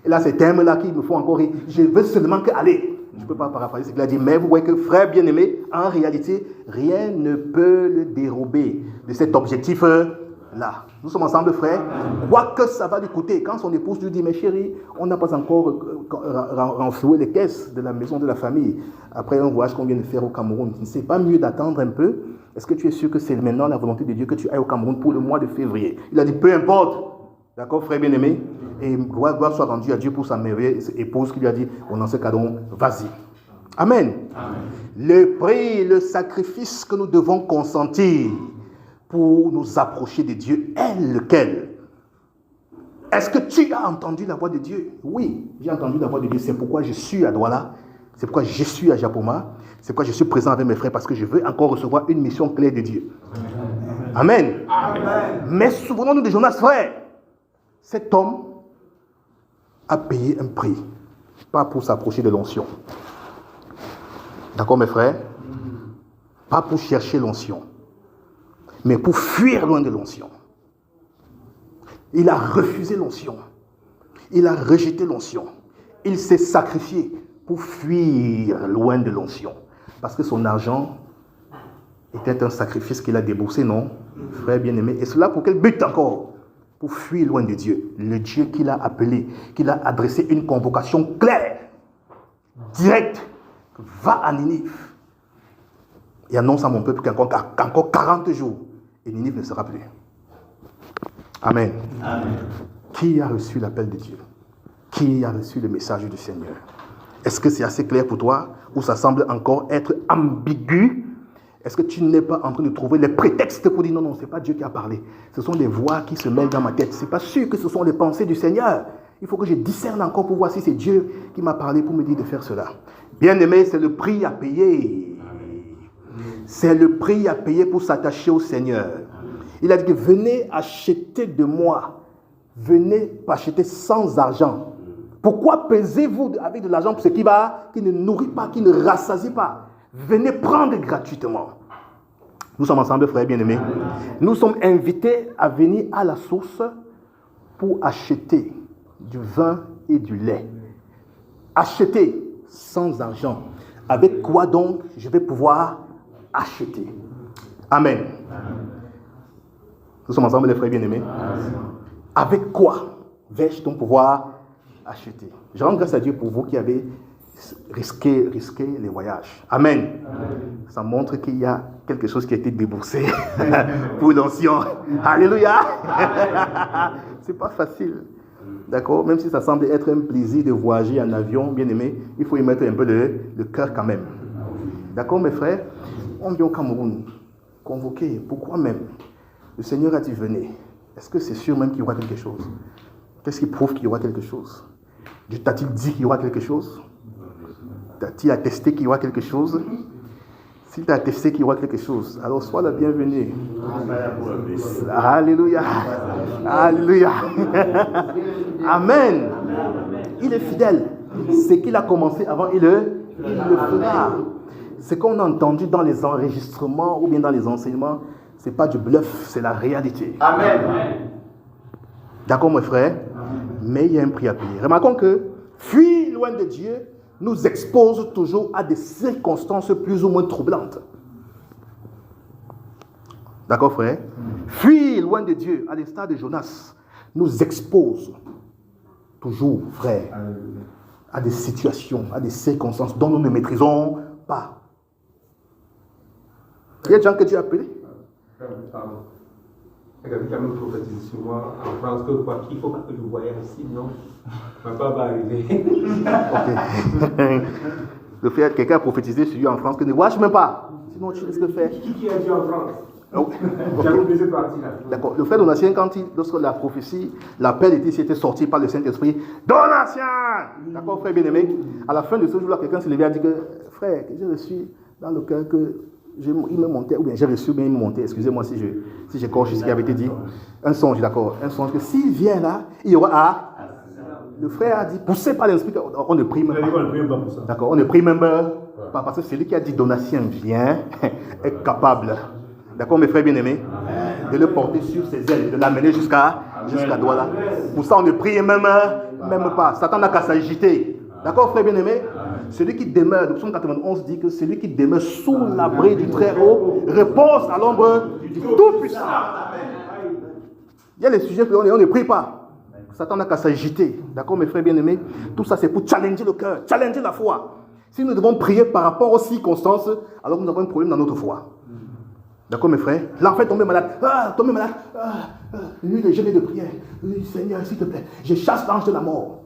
et là, ces termes-là qui me font encore rire. Je veux seulement que aller. Je ne peux pas paraphraser ce qu'il a dit, mais vous voyez que, frère bien-aimé, en réalité, rien ne peut le dérober de cet objectif-là. Nous sommes ensemble, frère. Quoi que ça va lui coûter. Quand son épouse lui dit, mais chérie, on n'a pas encore renfloué les caisses de la maison de la famille. Après un voyage qu'on vient de faire au Cameroun, c'est pas mieux d'attendre un peu? Est-ce que tu es sûr que c'est maintenant la volonté de Dieu que tu ailles au Cameroun pour le mois de février? Il a dit, peu importe. D'accord, frère bien-aimé? Et gloire soit rendue à Dieu pour sa merveilleuse épouse qui lui a dit, dans ce cas donc, vas-y. Amen. Amen. Le prix, le sacrifice que nous devons consentir pour nous approcher de Dieu est lequel? Est-ce que tu as entendu la voix de Dieu? Oui, j'ai entendu la voix de Dieu. C'est pourquoi je suis à Douala. C'est pourquoi je suis à Japoma. C'est pourquoi je suis présent avec mes frères, parce que je veux encore recevoir une mission claire de Dieu. Amen. Amen. Mais souvenons-nous de Jonas, frère. Cet homme a payé un prix, pas pour s'approcher de l'onction. D'accord, mes frères? Pas pour chercher l'onction, mais pour fuir loin de l'onction. Il a refusé l'onction. Il a rejeté l'onction. Il s'est sacrifié pour fuir loin de l'onction. Parce que son argent était un sacrifice qu'il a déboursé, non? Frère bien-aimé. Et cela pour quel but encore? Pour fuir loin de Dieu. Le Dieu qu'il a appelé, qu'il a adressé une convocation claire, directe. Va à Ninive et annonce à mon peuple qu'encore 40 jours, et Ninive ne sera plus. Amen. Amen. Qui a reçu l'appel de Dieu? Qui a reçu le message du Seigneur? Est-ce que c'est assez clair pour toi ou ça semble encore être ambigu? Est-ce que tu n'es pas en train de trouver les prétextes pour dire non, ce n'est pas Dieu qui a parlé. Ce sont des voix qui se mêlent dans ma tête. Ce n'est pas sûr que ce sont les pensées du Seigneur. Il faut que je discerne encore pour voir si c'est Dieu qui m'a parlé pour me dire de faire cela. Bien-aimé, c'est le prix à payer. C'est le prix à payer pour s'attacher au Seigneur. Il a dit que venez acheter de moi. Venez acheter sans argent. Pourquoi pesez-vous avec de l'argent pour ce qui ne nourrit pas, qui ne rassasie pas? Venez prendre gratuitement. Nous sommes ensemble, frères bien-aimés. Nous sommes invités à venir à la source pour acheter du vin et du lait. Acheter sans argent. Avec quoi donc je vais pouvoir acheter? Amen. Nous sommes ensemble, les frères bien-aimés. Avec quoi vais-je donc pouvoir acheter? Je rends grâce à Dieu pour vous qui avez risqué les voyages. Amen. Ça montre qu'il y a quelque chose qui a été déboursé pour l'ancien. Alléluia. C'est pas facile. D'accord? Même si ça semble être un plaisir de voyager en avion, bien aimé, il faut y mettre un peu le cœur quand même. D'accord, mes frères? On vient au Cameroun, convoqué. Pourquoi même? Le Seigneur a dit venez. Est-ce que c'est sûr même qu'il y aura quelque chose? Qu'est-ce qui prouve qu'il y aura quelque chose? Dieu t'a-t-il dit qu'il y aura quelque chose? T'a-t-il attesté qu'il y aura quelque chose? S'il t'a attesté qu'il y aura quelque chose, alors sois le bienvenu. Alléluia. Alléluia. Amen. Il est fidèle. Ce qu'il a commencé avant, il le fera. Ce qu'on a entendu dans les enregistrements ou bien dans les enseignements, ce n'est pas du bluff, c'est la réalité. Amen. D'accord, mon frère? Mais il y a un prix à payer. Remarquons que fuir loin de Dieu nous expose toujours à des circonstances plus ou moins troublantes. D'accord, frère? Fuir loin de Dieu, à l'instar de Jonas, nous expose toujours, frère, à des situations, à des circonstances dont nous ne maîtrisons pas. Il y a des gens que Dieu a appelés. Pardon. Quelqu'un me prophétise sur moi en France que quoi qu'il faut que je voyage, sinon ma part va arriver. Ok. Le fait que quelqu'un a prophétisé sur lui en France que ne voyage même pas. Sinon tu risques de faire. Qui a dit en France? Okay. J'ai oublié cette partie-là. D'accord. Le frère Donatien, lorsque la prophétie, l'appel était sorti par le Saint-Esprit, Donatien! D'accord, frère bien-aimé? À la fin de ce jour-là, quelqu'un s'est levé et a dit que, frère, que j'ai reçu dans le cœur que il me montait, ou bien j'ai reçu, bien il me montait, excusez-moi si j'écorche ce qui avait été dit. Un songe, d'accord. Un songe que s'il vient là, il y aura le frère a dit, poussé par l'esprit, on ne prie même pas. D'accord, on ne prie même pas parce que celui qui a dit Donatien vient est capable. D'accord, mes frères bien-aimés, de le porter sur ses ailes, de l'amener jusqu'à Douala. Pour ça, on ne prie même pas. Satan n'a qu'à s'agiter. D'accord, frère bien-aimé? Celui qui demeure, le psaume 91 dit que celui qui demeure sous l'abri du Très-Haut repose à l'ombre du Tout-Puissant. Il y a les sujets qu'on ne prie pas. Satan n'a qu'à s'agiter. D'accord, mes frères bien-aimés? Tout ça, c'est pour challenger le cœur, challenger la foi. Si nous devons prier par rapport aux circonstances, alors nous avons un problème dans notre foi. D'accord, mes frères? L'enfant est tombé malade. Nuit de jeûne et de prière. Oui, Seigneur, s'il te plaît, je chasse l'ange de la mort.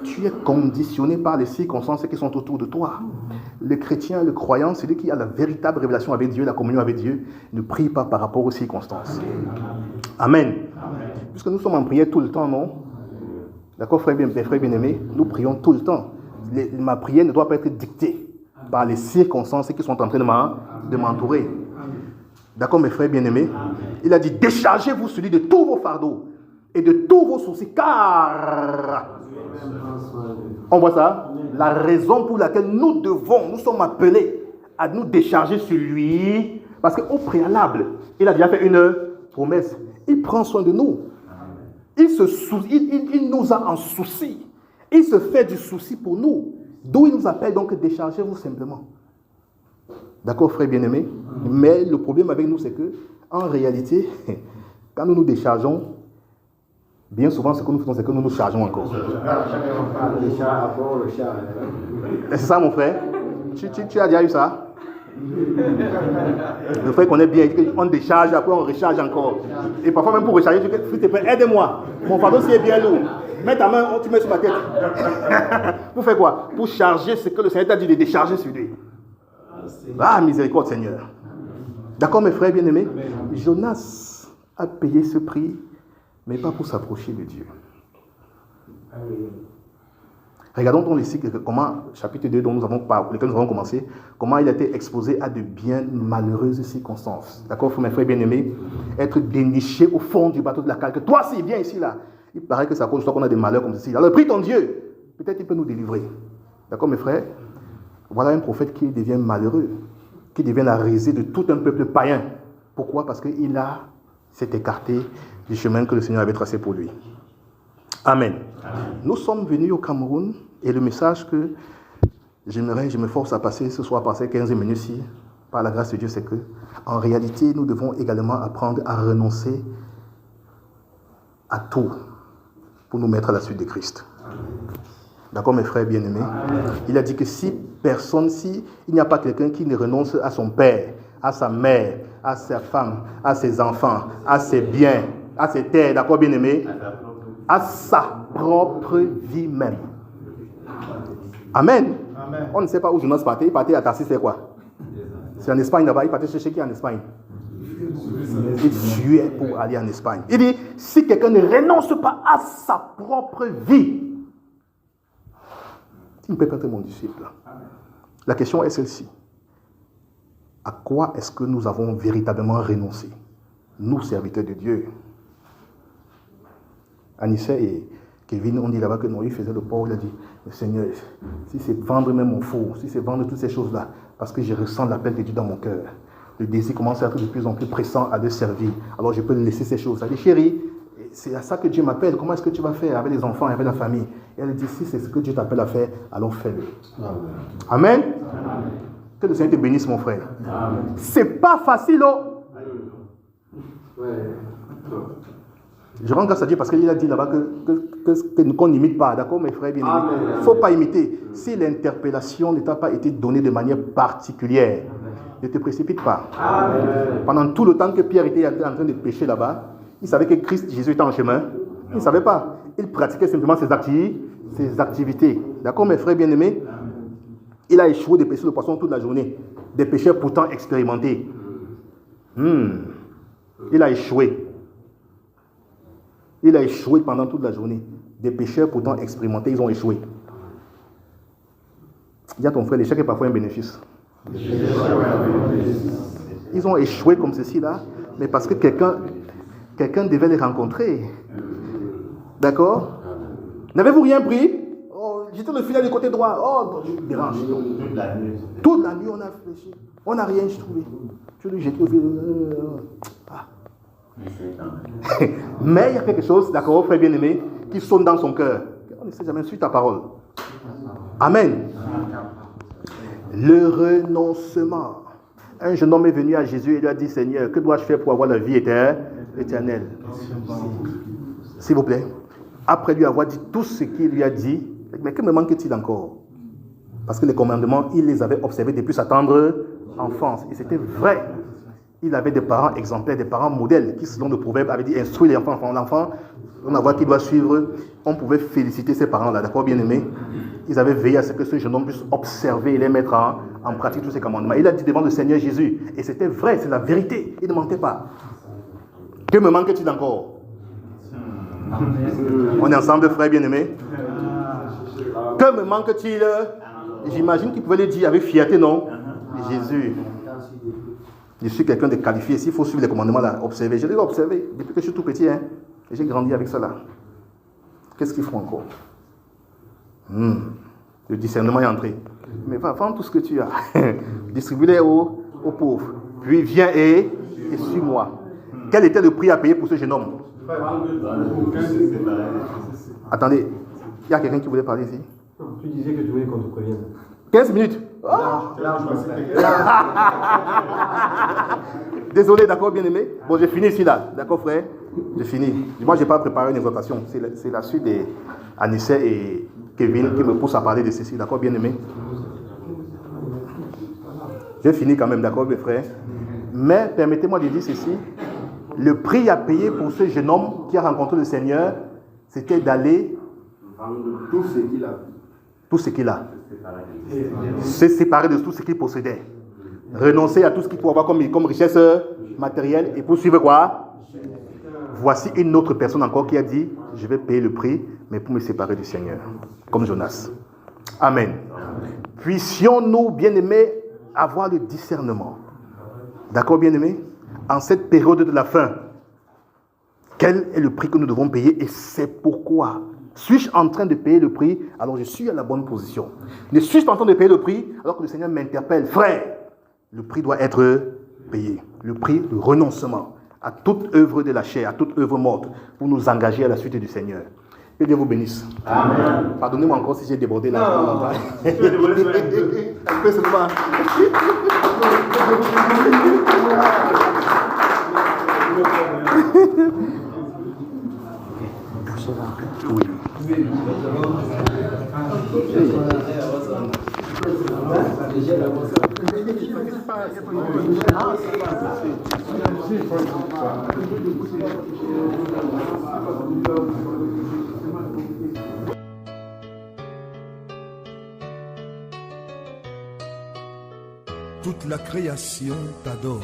Tu es conditionné par les circonstances qui sont autour de toi. Le chrétien, le croyant, celui qui a la véritable révélation avec Dieu, la communion avec Dieu, ne prie pas par rapport aux circonstances. Amen. Puisque nous sommes en prière tout le temps, non? D'accord, frères bien-aimés? Nous prions tout le temps. Ma prière ne doit pas être dictée par les circonstances qui sont en train de m'entourer. D'accord, mes frères bien-aimés? Il a dit, déchargez-vous celui de tous vos fardeaux et de tous vos soucis, car... On voit ça? La raison pour laquelle nous sommes appelés à nous décharger sur lui, parce qu'au préalable, il a déjà fait une promesse. Il prend soin de nous. Il nous a en souci. Il se fait du souci pour nous. D'où il nous appelle donc déchargez-vous simplement. D'accord, frère bien-aimé? Mais le problème avec nous, c'est que, en réalité, quand nous nous déchargeons, bien souvent, ce que nous faisons, c'est que nous nous chargeons encore. C'est ça, mon frère? Tu as déjà eu ça? Le frère connaît bien, il dit qu'on décharge, après on recharge encore. Et parfois même pour recharger, tu dis, s'il te plaît, aide-moi. Mon fardeau s'il est bien lourd. Mets ta main, tu mets sur ma tête. Pour faire quoi? Pour charger ce que le Seigneur t'a dit de décharger sur lui. Ah, miséricorde Seigneur. D'accord mes frères bien-aimés? Jonas a payé ce prix, mais pas pour s'approcher de Dieu. Regardons donc ici comment, chapitre 2 dont lequel nous avons commencé, comment il a été exposé à de bien malheureuses circonstances. D'accord, mes frères bien-aimés? Être déniché au fond du bateau de la cale. Que toi, s'il vient ici, là, il paraît que c'est à cause de toi qu'on a des malheurs comme ceci. Alors, prie ton Dieu. Peut-être il peut nous délivrer. D'accord, mes frères? Voilà un prophète qui devient malheureux, qui devient la risée de tout un peuple païen. Pourquoi? Parce qu'il s'est écarté du chemin que le Seigneur avait tracé pour lui. Amen. Nous sommes venus au Cameroun et le message que je me force à passer ce soir, passer 15 minutes ici, par la grâce de Dieu, c'est que, en réalité, nous devons également apprendre à renoncer à tout pour nous mettre à la suite de Christ. D'accord, mes frères bien-aimés? Il a dit que si il n'y a pas quelqu'un qui ne renonce à son père, à sa mère, à sa femme, à ses enfants, à ses biens, à ses terres, d'accord, bien-aimés? À sa propre vie même. Amen. Amen. On ne sait pas où Jonas partait. Il partait à Tarsis, c'est quoi? C'est en Espagne là-bas. Il partait chercher qui en Espagne? Il fuyait pour aller en Espagne. Il dit, si quelqu'un ne renonce pas à sa propre vie, il ne peut pas être mon disciple. La question est celle-ci. À quoi est-ce que nous avons véritablement renoncé? Nous, serviteurs de Dieu. Anissa et Kevin ont dit là-bas que Noé faisait le port. Il a dit, Seigneur, si c'est vendre même mon four, si c'est vendre toutes ces choses-là, parce que je ressens l'appel de Dieu dans mon cœur, le désir commence à être de plus en plus pressant à le servir, alors je peux laisser ces choses. Elle dit, chérie, c'est à ça que Dieu m'appelle, comment est-ce que tu vas faire avec les enfants, avec la famille? Et elle dit, si c'est ce que Dieu t'appelle à faire, alors fais-le. Amen. Amen. Que le Seigneur te bénisse, mon frère. Amen. C'est pas facile, oh. Je rends grâce à Dieu parce qu'il a dit là-bas qu'on n'imite pas, d'accord mes frères bien-aimés? Il ne faut pas imiter. Si l'interpellation ne t'a pas été donnée de manière particulière, ne te précipite pas. Amen. Pendant tout le temps que Pierre était en train de pécher là-bas, il savait que Christ Jésus était en chemin. Il ne savait pas. Il pratiquait simplement ses activités. D'accord mes frères bien-aimés? Il a échoué de pêcher le poisson toute la journée. Des pêcheurs pourtant expérimentés. Il a échoué. Il a échoué pendant toute la journée. Des pêcheurs pourtant expérimentés, ils ont échoué. Dis à ton frère, l'échec est parfois un bénéfice. Ils ont échoué comme ceci là, mais parce que quelqu'un devait les rencontrer. D'accord? N'avez-vous rien pris? Oh, j'étais le filet du côté droit. Oh, je dérange. Toute la nuit, on a réfléchi. On n'a rien trouvé. Je lui ai jeté au filet. Mais il y a quelque chose, d'accord, frère bien-aimé, qui sonne dans son cœur. On ne sait jamais, suis ta parole. Amen. Le renoncement. Un jeune homme est venu à Jésus et lui a dit, Seigneur, que dois-je faire pour avoir la vie éternelle? S'il vous plaît. Après lui avoir dit tout ce qu'il lui a dit, mais que me manque-t-il encore? Parce que les commandements, il les avait observés depuis sa tendre enfance. Et c'était vrai. Il avait des parents exemplaires, des parents modèles qui, selon le proverbe, avaient dit instruire les enfants. L'enfant, on a vu qu'il doit suivre. On pouvait féliciter ces parents-là, d'accord, bien-aimés? Ils avaient veillé à ce que ce jeune homme puisse observer et les mettre en pratique tous ces commandements. Il a dit devant le Seigneur Jésus, et c'était vrai, c'est la vérité. Il ne mentait pas. Que me manque-t-il encore? On est ensemble, frères bien-aimés. Que me manque-t-il? J'imagine qu'il pouvait le dire avec fierté, non? Jésus. Je suis quelqu'un de qualifié. S'il faut suivre les commandements là, observer. Je l'ai observé depuis que je suis tout petit. Et j'ai grandi avec ça là. Qu'est-ce qu'il faut encore? Le discernement est entré. Mais va, vends tout ce que tu as. Distribue-les aux pauvres. Puis viens et suis-moi. Quel était le prix à payer pour ce jeune homme? Attendez, il y a quelqu'un qui voulait parler ici? Non, tu disais que tu voulais qu'on te prévienne. 15 minutes. Désolé, d'accord, bien-aimé. Bon, j'ai fini ici, là. D'accord, frère? J'ai fini. Moi, je n'ai pas préparé une exhortation. C'est la suite des Anissa et Kevin qui me poussent à parler de ceci. D'accord, bien-aimé? J'ai fini quand même, d'accord, mes frères? Mais permettez-moi de dire ceci. Le prix à payer pour ce jeune homme qui a rencontré le Seigneur, c'était d'aller vendre tout ce qu'il a. Tout ce qu'il a. Se séparer de tout ce qu'il possédait. Renoncer à tout ce qu'il pouvait avoir comme richesse matérielle et pour suivre quoi? Voici une autre personne encore qui a dit, je vais payer le prix, mais pour me séparer du Seigneur. Comme Jonas. Amen. Puissions-nous, bien-aimés, avoir le discernement. D'accord, bien-aimés? En cette période de la fin, quel est le prix que nous devons payer et c'est pourquoi? Suis-je en train de payer le prix alors je suis à la bonne position? Ne suis-je pas en train de payer le prix alors que le Seigneur m'interpelle? Frère, le prix doit être payé. Le prix de renoncement à toute œuvre de la chair, à toute œuvre morte pour nous engager à la suite du Seigneur. Que Dieu vous bénisse. Amen. Pardonnez-moi encore si j'ai débordé la montagne. Un peu seulement. Oui. Toute la création t'adore.